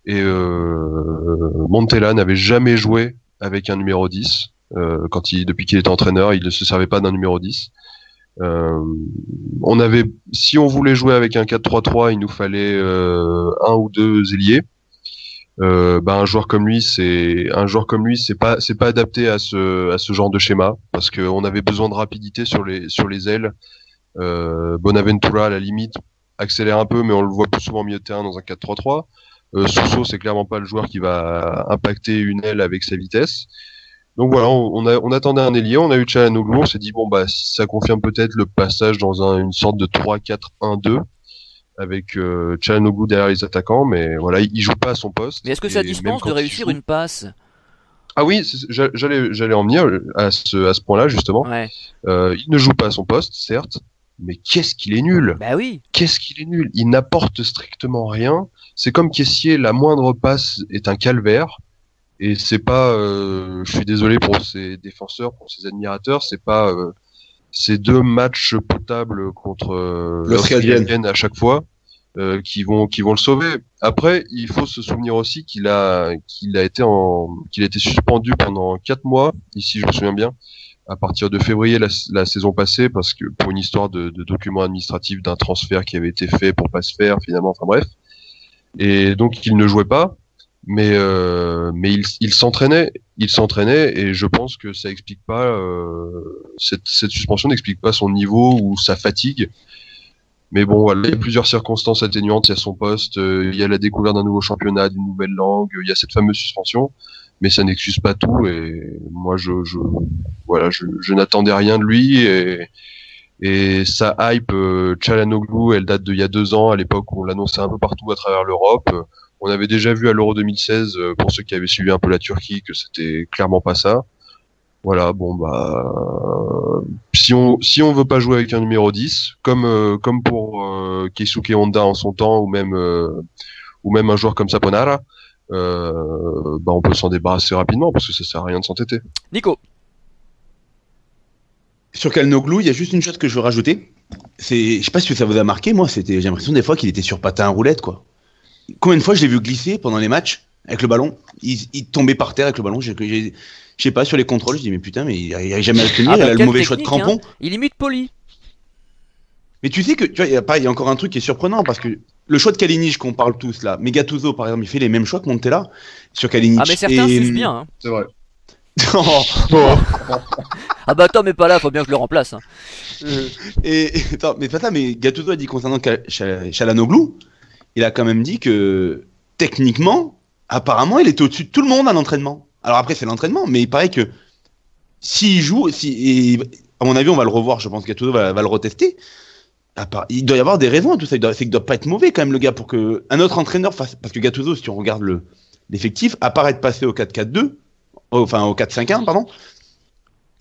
Et Montella n'avait jamais joué avec un numéro 10. Depuis qu'il était entraîneur, il ne se servait pas d'un numéro 10. Si on voulait jouer avec un 4-3-3, il nous fallait un ou deux ailiers. Un joueur comme lui, c'est pas adapté à ce genre de schéma, parce qu'on avait besoin de rapidité sur les ailes. Bonaventura à la limite accélère un peu, mais on le voit plus souvent au milieu de terrain dans un 4-3-3. Sousso, c'est clairement pas le joueur qui va impacter une aile avec sa vitesse. Donc voilà, on attendait un ailier, on a eu Çalhanoğlu, on s'est dit ça confirme peut-être le passage dans une sorte de 3-4-1-2 avec Çalhanoğlu derrière les attaquants, mais voilà, il joue pas à son poste. Mais est-ce que ça dispense de réussir une passe? Ah oui, j'allais en venir à ce point-là justement. Ouais. Il ne joue pas à son poste, certes, mais qu'est-ce qu'il est nul! Bah oui. Qu'est-ce qu'il est nul! Il n'apporte strictement rien. C'est comme Kessié, la moindre passe est un calvaire. Et c'est pas, je suis désolé pour ses défenseurs, pour ses admirateurs, c'est pas ces 2 matchs potables contre le Real à chaque fois qui vont le sauver. Après, il faut se souvenir aussi qu'il a été suspendu pendant 4 mois, ici je me souviens bien, à partir de février la saison passée, parce que pour une histoire de documents administratifs d'un transfert qui avait été fait pour pas se faire finalement, enfin bref. Et donc il ne jouait pas. Mais il s'entraînait et je pense que ça explique pas cette suspension n'explique pas son niveau ou sa fatigue. Mais bon, voilà, il y a plusieurs circonstances atténuantes. Il y a son poste, il y a la découverte d'un nouveau championnat, d'une nouvelle langue, il y a cette fameuse suspension, mais ça n'excuse pas tout. Et moi, je n'attendais rien de lui et sa hype Çalhanoğlu, elle date d'il y a 2 ans, à l'époque où on l'annonçait un peu partout à travers l'Europe. On avait déjà vu à l'Euro 2016, pour ceux qui avaient suivi un peu la Turquie, que c'était clairement pas ça. Voilà, si on veut pas jouer avec un numéro 10, comme pour Keisuke Honda en son temps, ou même un joueur comme Saponara, on peut s'en débarrasser rapidement, parce que ça sert à rien de s'entêter. Nico. Sur Çalhanoğlu, il y a juste une chose que je veux rajouter. Je sais pas si ça vous a marqué, moi, j'ai l'impression des fois qu'il était sur patin à roulette, quoi. Combien de fois je l'ai vu glisser pendant les matchs avec le ballon, il tombait par terre avec le ballon. Je sais pas, sur les contrôles, je dis mais putain, mais il n'arrive jamais à le tenir, il a le mauvais choix de crampon. Hein. Il imite Poli. Mais tu sais que, tu vois, il y a encore un truc qui est surprenant, parce que le choix de Kalinic qu'on parle tous là, mais Gattuso par exemple, il fait les mêmes choix que Montella sur Kalinic. Ah mais certains sucent bien. Hein. C'est vrai. Ah bah attends, mais pas là, faut bien que je le remplace. Hein. Attends, mais pas ça, mais Gattuso a dit concernant Çalhanoğlu, il a quand même dit que techniquement, apparemment, il était au-dessus de tout le monde à l'entraînement. Alors après, c'est l'entraînement, mais il paraît que s'il joue, à mon avis, on va le revoir, je pense que Gattuso va le retester. Il doit y avoir des raisons à tout ça. C'est qu'il doit pas être mauvais quand même, le gars, pour que un autre entraîneur fasse. Parce que Gattuso, si on regarde l'effectif, à part être passé au 4-4-2, enfin au 4-5-1, pardon,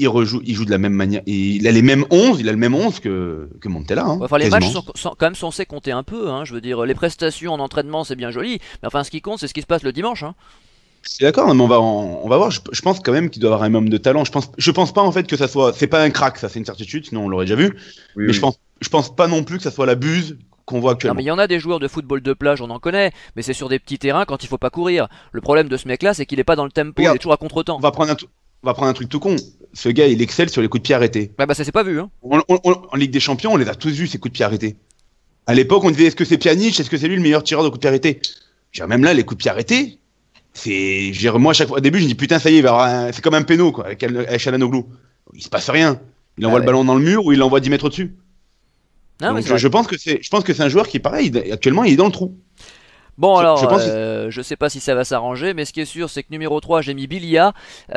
il joue de la même manière. Il a les mêmes 11, il a le même 11 que Montella. Hein, enfin, les matchs sont quand même censés compter un peu. Hein, je veux dire, les prestations en entraînement, c'est bien joli, mais enfin, ce qui compte, c'est ce qui se passe le dimanche. Hein. C'est d'accord, mais on va voir. Je pense quand même qu'il doit avoir un homme de talent. Je pense pas en fait que ça soit. C'est pas un crack, ça, c'est une certitude. Sinon, on l'aurait déjà vu. Oui, mais oui. Je pense pas non plus que ça soit la buse qu'on voit actuellement. Non, mais il y en a des joueurs de football de plage, on en connaît, mais c'est sur des petits terrains quand il faut pas courir. Le problème de ce mec-là, c'est qu'il est pas dans le tempo. Regarde, il est toujours à contre-temps. On va prendre un truc tout con. Ce gars, il excelle sur les coups de pied arrêtés. Bah ça s'est pas vu. Hein. En Ligue des Champions, on les a tous vus, ces coups de pied arrêtés. À l'époque, on disait est-ce que c'est Pjanic, est-ce que c'est lui le meilleur tireur de coups de pied arrêtés. Même là, les coups de pied arrêtés, moi, à chaque fois, au début, je dis putain, ça y est, c'est comme un péno, quoi, avec Çalhanoğlu. Il se passe rien. Il envoie le ballon dans le mur ou il l'envoie 10 mètres au-dessus. Non, donc, je pense que c'est un joueur qui, pareil, actuellement, il est dans le trou. Bon alors, je sais pas si ça va s'arranger, mais ce qui est sûr, c'est que numéro 3, j'ai mis Bilia,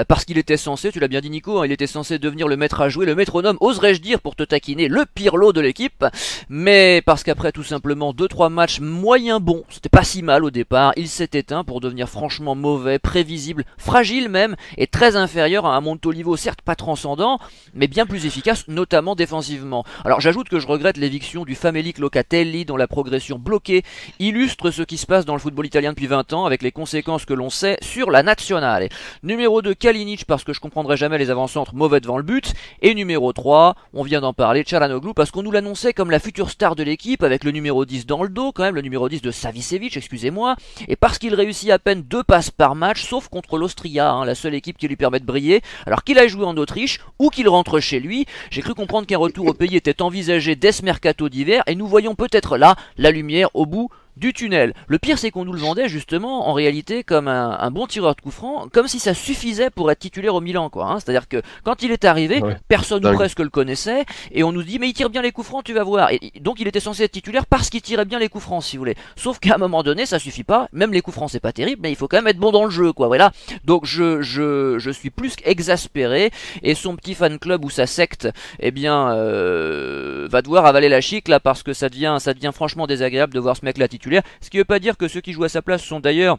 parce qu'il était censé, tu l'as bien dit Nico, hein, il était censé devenir le maître à jouer, le métronome, oserais-je dire, pour te taquiner, le Pirlo de l'équipe, mais parce qu'après tout simplement 2-3 matchs moyen bons, c'était pas si mal au départ, il s'est éteint pour devenir franchement mauvais, prévisible, fragile même, et très inférieur à un Montolivo, certes pas transcendant, mais bien plus efficace, notamment défensivement. Alors j'ajoute que je regrette l'éviction du famélique Locatelli, dont la progression bloquée illustre ce qui se passe dans le football italien depuis 20 ans, avec les conséquences que l'on sait sur la nazionale. Numéro 2, Kalinic, parce que je comprendrai jamais les avant-centres mauvais devant le but. Et numéro 3, on vient d'en parler, Çalhanoğlu, parce qu'on nous l'annonçait comme la future star de l'équipe, avec le numéro 10 dans le dos, quand même, le numéro 10 de Savicevic, excusez-moi, et parce qu'il réussit à peine 2 passes par match, sauf contre l'Austria, la seule équipe qui lui permet de briller, alors qu'il aille jouer en Autriche, ou qu'il rentre chez lui. J'ai cru comprendre qu'un retour au pays était envisagé dès ce mercato d'hiver, et nous voyons peut-être là la lumière au bout du tunnel. Le pire, c'est qu'on nous le vendait justement en réalité comme un bon tireur de coups francs, comme si ça suffisait pour être titulaire au Milan, quoi. C'est-à-dire que quand il est arrivé, personne ou presque le connaissait, et on nous dit mais il tire bien les coups francs, tu vas voir. Et donc il était censé être titulaire parce qu'il tirait bien les coups francs, si vous voulez. Sauf qu'à un moment donné, ça suffit pas. Même les coups francs, c'est pas terrible, mais il faut quand même être bon dans le jeu, quoi. Voilà. Donc je suis plus qu'exaspéré, et son petit fan club ou sa secte, eh bien, va devoir avaler la chic là, parce que ça devient franchement désagréable de voir ce mec là titulaire. Ce qui veut pas dire que ceux qui jouent à sa place sont d'ailleurs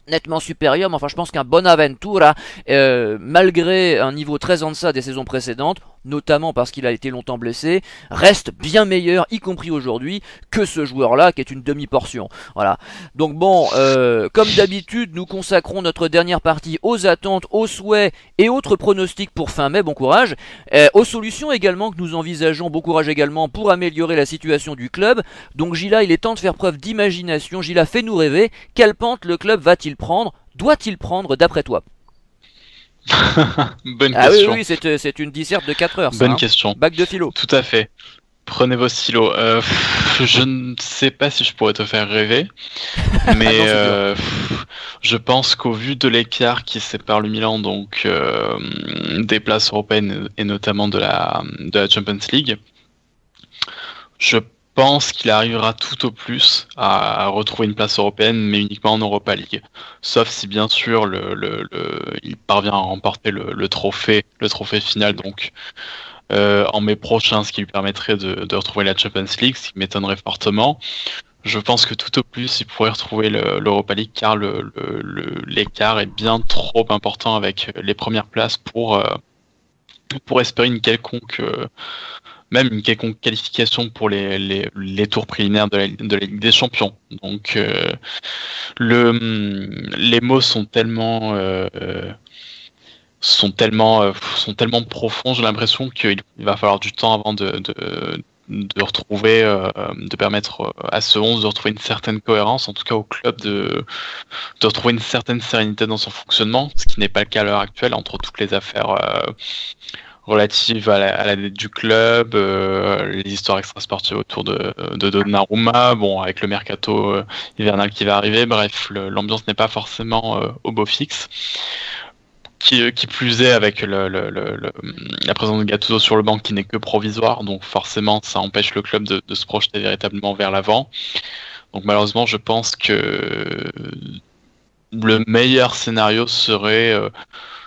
nettement supérieur, mais enfin je pense qu'un Bonaventura, malgré un niveau très en deçà des saisons précédentes, notamment parce qu'il a été longtemps blessé, reste bien meilleur, y compris aujourd'hui, que ce joueur-là qui est une demi-portion. Voilà. Donc bon, comme d'habitude, nous consacrons notre dernière partie aux attentes, aux souhaits et autres pronostics pour fin mai, bon courage, aux solutions également que nous envisageons, bon courage également, pour améliorer la situation du club. Donc Gila, il est temps de faire preuve d'imagination. Gila, fais-nous rêver. Quelle pente le club va-t-il prendre? Doit-il prendre d'après toi? Bonne question. Oui, c'est une disserte de 4 heures. Bonne question. Bac de philo. Tout à fait. Prenez vos stylos. Je ne sais pas si je pourrais te faire rêver, mais je pense qu'au vu de l'écart qui sépare le Milan donc des places européennes et notamment de la Champions League, je pense qu'il arrivera tout au plus à retrouver une place européenne, mais uniquement en Europa League. Sauf si bien sûr il parvient à remporter le trophée final donc en mai prochain, ce qui lui permettrait de retrouver la Champions League, ce qui m'étonnerait fortement. Je pense que tout au plus il pourrait retrouver l'Europa League, car l'écart est bien trop important avec les premières places pour espérer même une quelconque qualification pour les tours préliminaires de la Ligue des Champions. Donc les mots sont tellement profonds, j'ai l'impression qu'il va falloir du temps avant de retrouver, de permettre à ce 11 de retrouver une certaine cohérence, en tout cas au club de retrouver une certaine sérénité dans son fonctionnement, ce qui n'est pas le cas à l'heure actuelle, entre toutes les affaires relatives à la dette du club, les histoires extrasportives autour de Donnarumma, bon, avec le mercato hivernal qui va arriver, bref, l'ambiance n'est pas forcément au beau fixe. Qui plus est avec la présence de Gattuso sur le banc qui n'est que provisoire, donc forcément ça empêche le club de se projeter véritablement vers l'avant. Donc malheureusement je pense que le meilleur scénario serait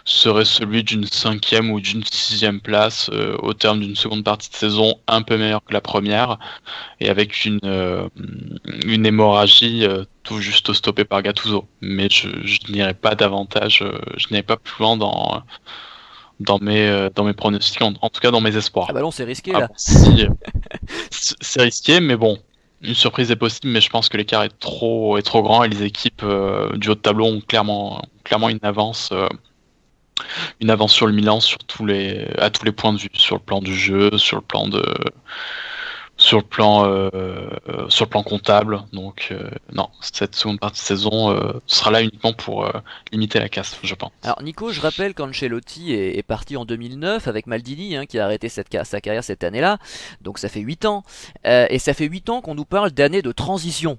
celui d'une 5e ou d'une 6e place au terme d'une seconde partie de saison un peu meilleure que la première, et avec une hémorragie tout juste stoppée par Gattuso. Mais je n'irai pas davantage, je n'irai pas plus loin dans mes pronostics, en tout cas dans mes espoirs. Ah bah non, c'est risqué là. Bon, c'est risqué, mais bon, une surprise est possible, mais je pense que l'écart est trop grand, et les équipes du haut de tableau ont clairement une avance sur le Milan à tous les points de vue, sur le plan du jeu, sur le plan comptable. Donc non, cette seconde partie de saison sera là uniquement pour limiter la casse, je pense. Alors Nico, je rappelle qu'Ancelotti est parti en 2009 avec Maldini, qui a arrêté sa carrière cette année-là, donc ça fait 8 ans, et ça fait 8 ans qu'on nous parle d'années de transition.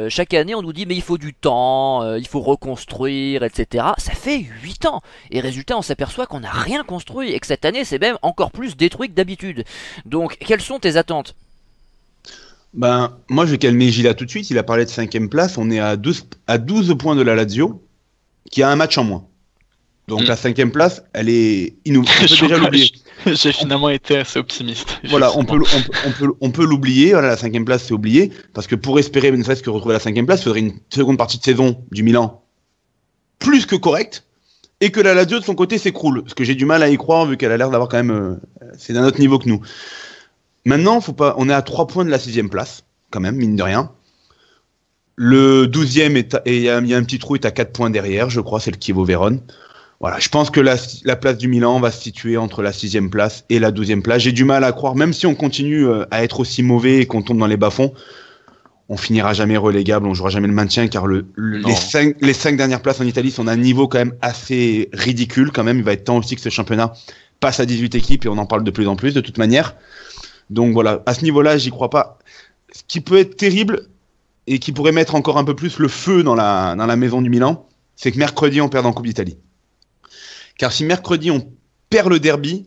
Chaque année on nous dit mais il faut du temps, il faut reconstruire, etc. Ça fait 8 ans, et résultat on s'aperçoit qu'on n'a rien construit, et que cette année c'est même encore plus détruit que d'habitude. Donc quelles sont tes attentes? Ben, moi, je vais calmer Gila tout de suite. Il a parlé de 5e place. On est à 12 points de la Lazio, qui a un match en moins. Donc, la 5e place, elle est inoubliable. On peut déjà l'oublier. J'ai finalement été assez optimiste. Voilà, on peut l'oublier. Voilà, la 5e place, c'est oublié. Parce que pour espérer, ne serait-ce que retrouver la 5e place, il faudrait une seconde partie de saison du Milan plus que correcte. Et que la Lazio, de son côté, s'écroule. Parce que j'ai du mal à y croire, vu qu'elle a l'air d'avoir quand même. C'est d'un autre niveau que nous. Maintenant, on est à 3 points de la 6e place, quand même, mine de rien. Le 12e et il y a un petit trou est à 4 points derrière, je crois, c'est le Chievo Vérone. Voilà, je pense que la place du Milan va se situer entre la 6e place et la 12e place. J'ai du mal à croire, même si on continue à être aussi mauvais et qu'on tombe dans les bas-fonds, on finira jamais relégable, on jouera jamais le maintien, car les 5 dernières places en Italie sont d'un niveau quand même assez ridicule quand même. Il va être temps aussi que ce championnat passe à 18 équipes et on en parle de plus en plus de toute manière. Donc voilà, à ce niveau-là, j'y crois pas. Ce qui peut être terrible et qui pourrait mettre encore un peu plus le feu dans la maison du Milan, c'est que mercredi on perd en Coupe d'Italie. Car si mercredi on perd le derby,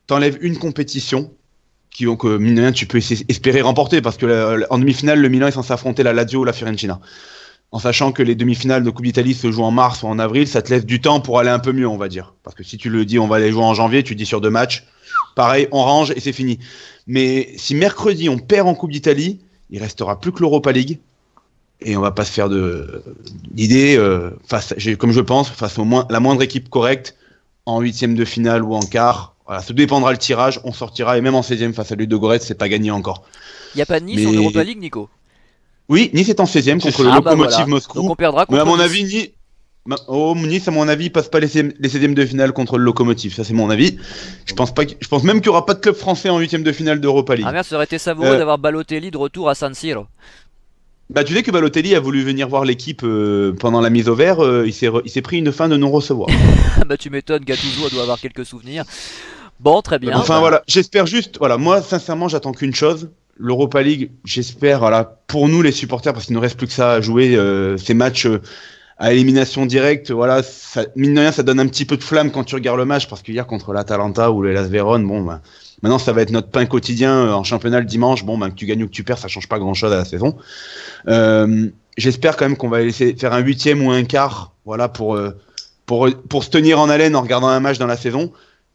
t'enlèves une compétition qui donc mine de rien tu peux espérer remporter, parce que en demi-finale le Milan est censé affronter la Lazio ou la Fiorentina. En sachant que les demi-finales de Coupe d'Italie se jouent en mars ou en avril, ça te laisse du temps pour aller un peu mieux, on va dire. Parce que si tu le dis on va les jouer en janvier, tu dis sur 2 matchs, pareil, on range et c'est fini. Mais si mercredi on perd en Coupe d'Italie, il restera plus que l'Europa League. Et on va pas se faire d'idées comme je pense, face la moindre équipe correcte, en 8e de finale ou en quart. Voilà, ça dépendra le tirage, on sortira, et même en 16e face à Ludogorets, c'est pas gagné encore. Il n'y a pas de Nice en Europa League, Nico? Oui, Nice est en 16e contre le Lokomotiv Moscou. Donc on perdra contre mais à mon avis, Nice, à mon avis, passe pas les 16e de finale contre le Lokomotiv. Ça, c'est mon avis. Je pense même qu'il n'y aura pas de club français en 8e de finale d'Europa League. Ah merde, ça aurait été savoureux d'avoir Balotelli de retour à San Siro. Bah, tu sais que Balotelli a voulu venir voir l'équipe pendant la mise au vert, il s'est pris une fin de non-recevoir. Bah tu m'étonnes, Gattuso doit avoir quelques souvenirs. Bon, très bien. Enfin voilà, j'espère juste, moi sincèrement j'attends qu'une chose, l'Europa League, j'espère, pour nous les supporters, parce qu'il ne nous reste plus que ça à jouer, ces matchs à élimination directe, mine de rien ça donne un petit peu de flamme quand tu regardes le match, parce qu'hier contre l'Atalanta ou l'Hellas Vérone, maintenant ça va être notre pain quotidien en championnat le dimanche, que tu gagnes ou que tu perds, ça change pas grand chose à la saison. J'espère quand même qu'on va laisser faire un 8e ou un quart, pour se tenir en haleine en regardant un match dans la saison.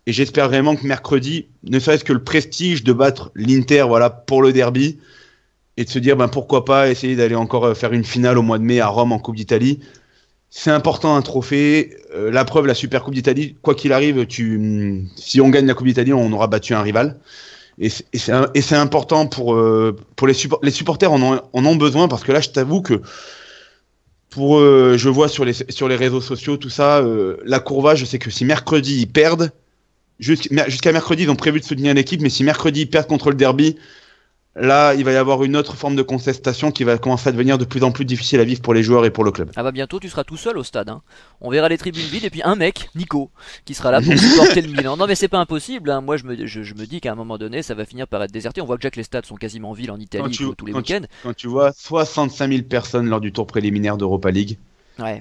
Et j'espère vraiment que mercredi, ne serait-ce que le prestige de battre l'Inter, pour le derby, et de se dire pourquoi pas essayer d'aller encore faire une finale au mois de mai à Rome en Coupe d'Italie. C'est important, un trophée. La preuve, la Super Coupe d'Italie, quoi qu'il arrive, si on gagne la Coupe d'Italie, on aura battu un rival. Et c'est important pour les supporters en ont besoin, parce que là, je t'avoue que je vois sur les réseaux sociaux, tout ça, la courva, je sais que si mercredi ils perdent, jusqu'à mercredi, ils ont prévu de soutenir l'équipe, mais si mercredi ils perdent contre le derby, là, il va y avoir une autre forme de contestation qui va commencer à devenir de plus en plus difficile à vivre pour les joueurs et pour le club. Ah bah bientôt, tu seras tout seul au stade. On verra les tribunes vides et puis un mec, Nico, qui sera là pour supporter le Milan. Non mais c'est pas impossible. Moi je me dis qu'à un moment donné, ça va finir par être déserté. On voit que déjà que les stades sont quasiment vides en Italie tous les week-ends. Quand tu vois 65 000 personnes lors du tour préliminaire d'Europa League,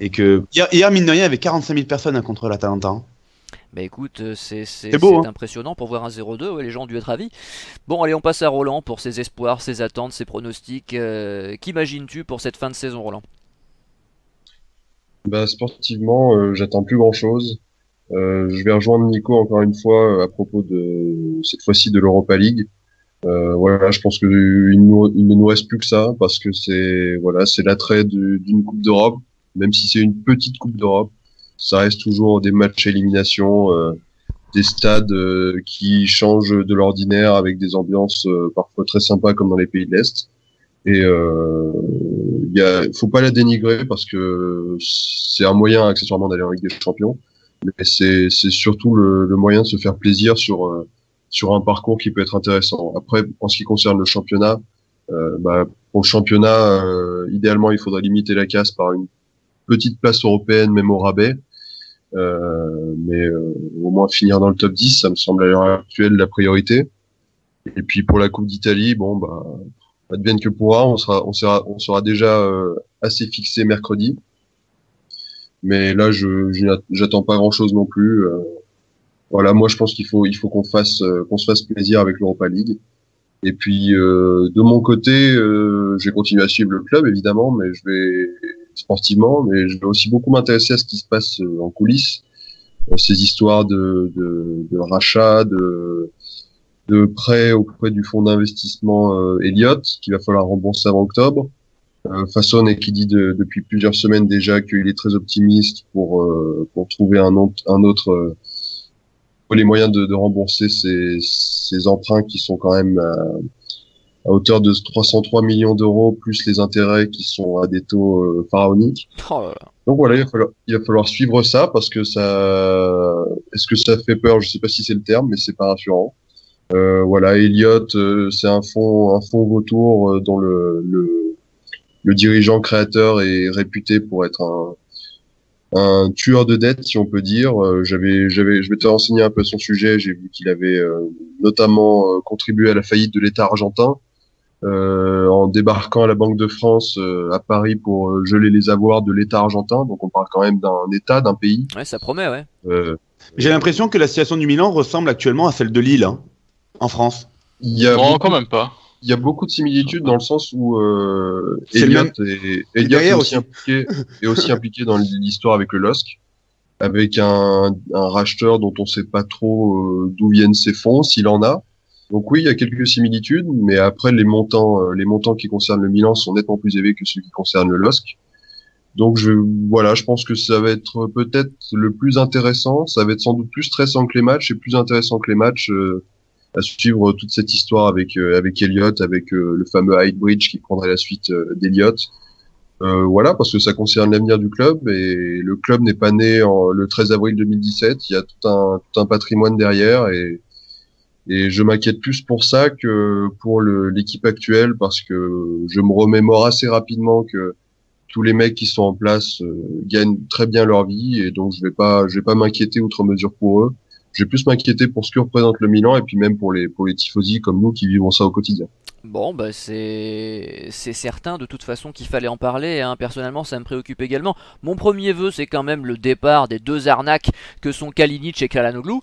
et que hier mine de rien, il y avait 45 000 personnes contre l'Atalanta. Bah écoute, c'est beau, impressionnant pour voir un 0-2, les gens ont dû être ravis. Bon allez, on passe à Roland pour ses espoirs, ses attentes, ses pronostics. Qu'imagines-tu pour cette fin de saison, Roland? Sportivement, j'attends plus grand-chose. Je vais rejoindre Nico encore une fois à propos de cette fois-ci de l'Europa League. Je pense qu'il ne nous reste plus que ça, parce que c'est l'attrait d'une Coupe d'Europe, même si c'est une petite Coupe d'Europe. Ça reste toujours des matchs à élimination, des stades qui changent de l'ordinaire, avec des ambiances parfois très sympas comme dans les pays de l'Est. Et faut pas la dénigrer, parce que c'est un moyen accessoirement d'aller en Ligue des Champions, mais c'est surtout le moyen de se faire plaisir sur un parcours qui peut être intéressant. Après, en ce qui concerne le championnat, pour le championnat, idéalement il faudrait limiter la casse par une petite place européenne, même au rabais. Mais au moins finir dans le top 10, ça me semble à l'heure actuelle la priorité. Et puis pour la Coupe d'Italie, advienne que pourra, on sera déjà assez fixé mercredi. Mais là, j'attends pas grand-chose non plus. Moi je pense qu'il faut qu'on se fasse plaisir avec l'Europa League. Et puis de mon côté, je vais continuer à suivre le club évidemment, mais sportivement, mais je vais aussi beaucoup m'intéresser à ce qui se passe en coulisses, ces histoires de rachat, de prêts auprès du fonds d'investissement Elliott, qu'il va falloir rembourser avant octobre. Fassone qui dit depuis plusieurs semaines déjà qu'il est très optimiste pour trouver un autre les moyens de rembourser ces emprunts qui sont quand même à hauteur de 303 millions d'euros, plus les intérêts qui sont à des taux pharaoniques. Oh là là. Donc voilà, il va falloir suivre ça parce que ça, est-ce que ça fait peur? Je sais pas si c'est le terme, mais c'est pas rassurant. Voilà, Elliott, c'est un fonds vautour dont le dirigeant créateur est réputé pour être un tueur de dettes, si on peut dire. Je m'étais renseigné un peu son sujet. J'ai vu qu'il avait notamment contribué à la faillite de l'État argentin en débarquant à la Banque de France à Paris pour geler les avoirs de l'État argentin. Donc on parle quand même d'un État, d'un pays. Ouais, ça promet, ouais. J'ai l'impression que la situation du Milan ressemble actuellement à celle de Lille, hein, en France. Non, quand même pas. Il y a beaucoup de similitudes dans le sens où Elliott est aussi impliqué dans l'histoire avec le LOSC, avec un racheteur dont on sait pas trop d'où viennent ses fonds, s'il en a. Donc oui, il y a quelques similitudes, mais après les montants qui concernent le Milan sont nettement plus élevés que ceux qui concernent le LOSC. Donc je pense que ça va être peut-être le plus intéressant. Ça va être sans doute plus stressant que les matchs et plus intéressant que les matchs. À suivre toute cette histoire avec Elliott, avec le fameux Highbridge qui prendrait la suite d'Elliott. Voilà, parce que ça concerne l'avenir du club et le club n'est pas né le 13 avril 2017. Il y a tout un patrimoine derrière et je m'inquiète plus pour ça que pour l'équipe actuelle parce que je me remémore assez rapidement que tous les mecs qui sont en place gagnent très bien leur vie et donc je vais pas m'inquiéter outre mesure pour eux. Je vais plus m'inquiéter pour ce que représente le Milan et puis même pour les tifosi comme nous qui vivons ça au quotidien. Bon, bah c'est certain de toute façon qu'il fallait en parler, hein. Personnellement, ça me préoccupe également. Mon premier vœu, c'est quand même le départ des deux arnaques que sont Kalinic et Çalhanoğlu.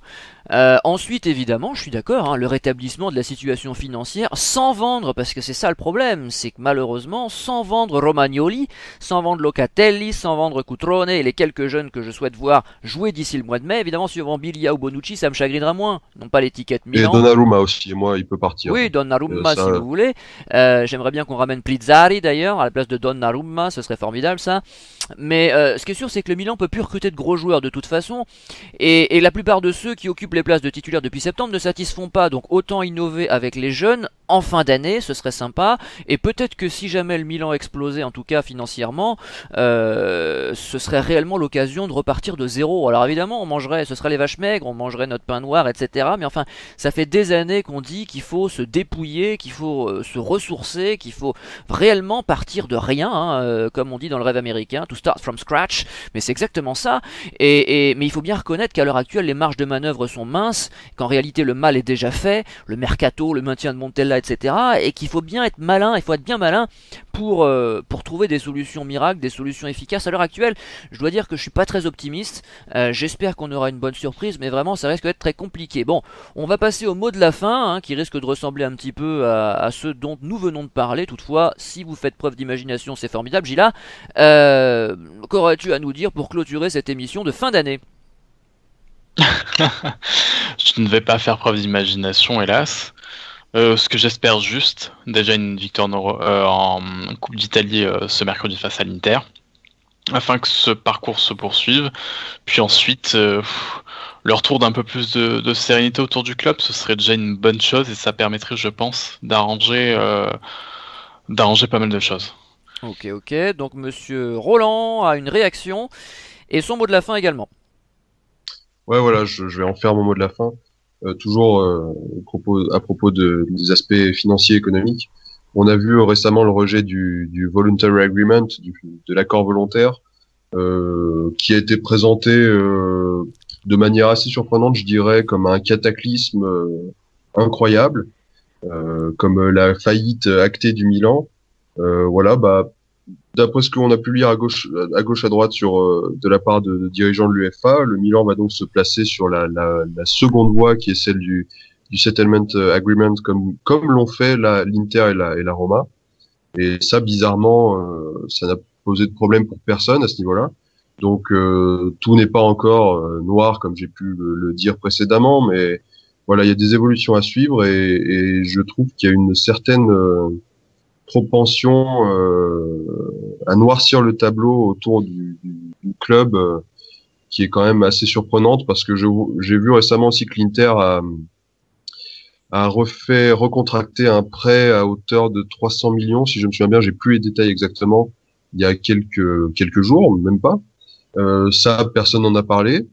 Ensuite, évidemment, je suis d'accord, hein, le rétablissement de la situation financière sans vendre, parce que c'est ça le problème, c'est que malheureusement, sans vendre Romagnoli, sans vendre Locatelli, sans vendre Cutrone et les quelques jeunes que je souhaite voir jouer d'ici le mois de mai, évidemment, si on vend Bilia ou Bonucci, ça me chagrinera moins, non pas l'étiquette Milan. Et Donnarumma aussi, et moi, il peut partir. Oui, Donnarumma si vous voulez. J'aimerais bien qu'on ramène Plizzari d'ailleurs à la place de Donnarumma, ce serait formidable ça. Mais ce qui est sûr, c'est que le Milan peut plus recruter de gros joueurs de toute façon, et la plupart de ceux qui occupent les places de titulaires depuis septembre ne satisfont pas, donc autant innover avec les jeunes en fin d'année, ce serait sympa, et peut-être que si jamais le Milan explosait, en tout cas financièrement, ce serait réellement l'occasion de repartir de zéro. Alors évidemment, ce serait les vaches maigres, on mangerait notre pain noir, etc. Mais enfin, ça fait des années qu'on dit qu'il faut se dépouiller, qu'il faut se ressourcer, qu'il faut réellement partir de rien, hein, comme on dit dans le rêve américain, to start from scratch, mais c'est exactement ça, mais il faut bien reconnaître qu'à l'heure actuelle, les marges de manœuvre sont minces, qu'en réalité le mal est déjà fait, le mercato, le maintien de Montella, etc. Et qu'il faut bien être malin, il faut être bien malin pour trouver des solutions miracles, des solutions efficaces. À l'heure actuelle, je dois dire que je suis pas très optimiste, j'espère qu'on aura une bonne surprise, mais vraiment ça risque d'être très compliqué. Bon, on va passer au mot de la fin, hein, qui risque de ressembler un petit peu à ceux dont nous venons de parler. Toutefois, si vous faites preuve d'imagination, c'est formidable. Gila, qu'aurais-tu à nous dire pour clôturer cette émission de fin d'année? Je ne vais pas faire preuve d'imagination, hélas. Ce que j'espère juste, déjà une victoire en Coupe d'Italie ce mercredi face à l'Inter, afin que ce parcours se poursuive. Puis ensuite, le retour d'un peu plus de sérénité autour du club, ce serait déjà une bonne chose et ça permettrait, je pense, d'arranger pas mal de choses. Ok, donc monsieur Roland a une réaction et son mot de la fin également. Ouais, voilà, je vais en faire mon mot de la fin. Toujours à propos des aspects financiers et économiques. On a vu récemment le rejet du Voluntary Agreement, de l'accord volontaire, qui a été présenté de manière assez surprenante, je dirais, comme un cataclysme incroyable, comme la faillite actée du Milan. Voilà, bah, d'après ce qu'on a pu lire à gauche à droite de la part de dirigeants de l'UEFA, le Milan va donc se placer sur la seconde voie qui est celle du Settlement Agreement comme l'ont fait l'Inter et la Roma. Et ça, bizarrement, ça n'a posé de problème pour personne à ce niveau-là. Donc tout n'est pas encore noir comme j'ai pu le dire précédemment, mais voilà, il y a des évolutions à suivre et je trouve qu'il y a une certaine propension à noircir le tableau autour du club qui est quand même assez surprenante parce que j'ai vu récemment aussi que l'Inter a recontracté un prêt à hauteur de 300 millions, si je me souviens bien, j'ai plus les détails exactement, il y a quelques jours, même pas. Ça, personne n'en a parlé.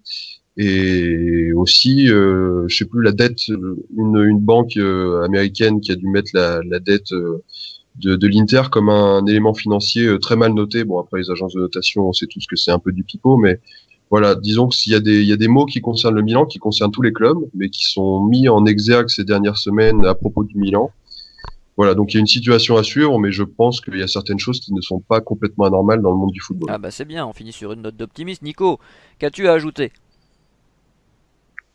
Et aussi, je sais plus, la dette, une banque américaine qui a dû mettre la dette de l'Inter comme un élément financier très mal noté. Bon, après les agences de notation, on sait tous que c'est un peu du pipeau, mais voilà, disons que il y a des mots qui concernent le Milan, qui concernent tous les clubs, mais qui sont mis en exergue ces dernières semaines à propos du Milan. Voilà, donc il y a une situation à suivre, mais je pense qu'il y a certaines choses qui ne sont pas complètement anormales dans le monde du football. Ah bah c'est bien, on finit sur une note d'optimisme. Nico, qu'as-tu à ajouter?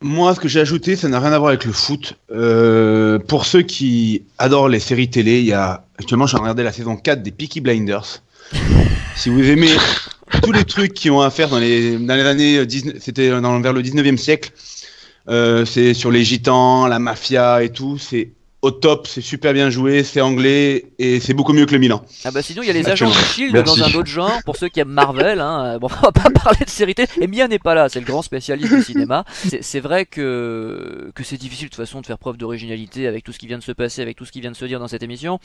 Moi, ce que j'ai ajouté, ça n'a rien à voir avec le foot. Pour ceux qui adorent les séries télé, actuellement, j'ai regardé la saison 4 des Peaky Blinders. Si vous aimez tous les trucs qui ont à faire dans les années 19, c'était vers le 19e siècle, c'est sur les gitans, la mafia et tout, c'est au top, c'est super bien joué, c'est anglais et c'est beaucoup mieux que le Milan. Ah bah sinon il y a les agents du Shield dans un autre genre, pour ceux qui aiment Marvel, hein. Bon, on va pas parler de série télé, et Mia n'est pas là, c'est le grand spécialiste du cinéma. C'est vrai que c'est difficile de toute façon de faire preuve d'originalité avec tout ce qui vient de se passer, avec tout ce qui vient de se dire dans cette émission.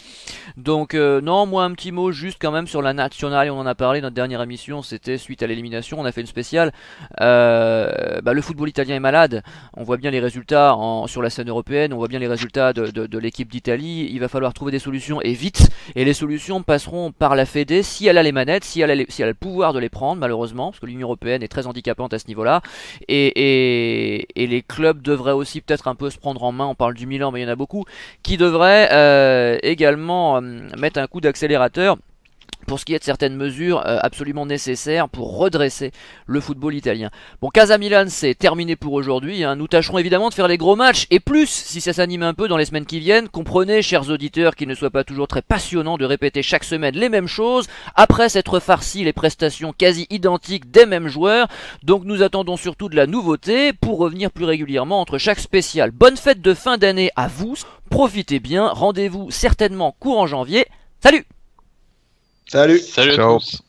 Donc non, moi un petit mot juste quand même sur la nationale, on en a parlé, notre dernière émission, c'était suite à l'élimination, on a fait une spéciale. Le football italien est malade, on voit bien les résultats sur la scène européenne, on voit bien les résultats de l'équipe d'Italie. Il va falloir trouver des solutions et vite, et les solutions passeront par la Fédé si elle a les manettes, si elle a le pouvoir de les prendre, malheureusement, parce que l'Union Européenne est très handicapante à ce niveau-là, et les clubs devraient aussi peut-être un peu se prendre en main. On parle du Milan, mais il y en a beaucoup qui devraient également mettre un coup d'accélérateur pour ce qui est de certaines mesures absolument nécessaires pour redresser le football italien. Bon, Casa Milan, c'est terminé pour aujourd'hui, hein. Nous tâcherons évidemment de faire les gros matchs, et plus, si ça s'anime un peu dans les semaines qui viennent. Comprenez, chers auditeurs, qu'il ne soit pas toujours très passionnant de répéter chaque semaine les mêmes choses, après s'être farci les prestations quasi identiques des mêmes joueurs. Donc nous attendons surtout de la nouveauté pour revenir plus régulièrement entre chaque spécial. Bonne fête de fin d'année à vous, profitez bien, rendez-vous certainement courant janvier. Salut! Salut. Salut à tous.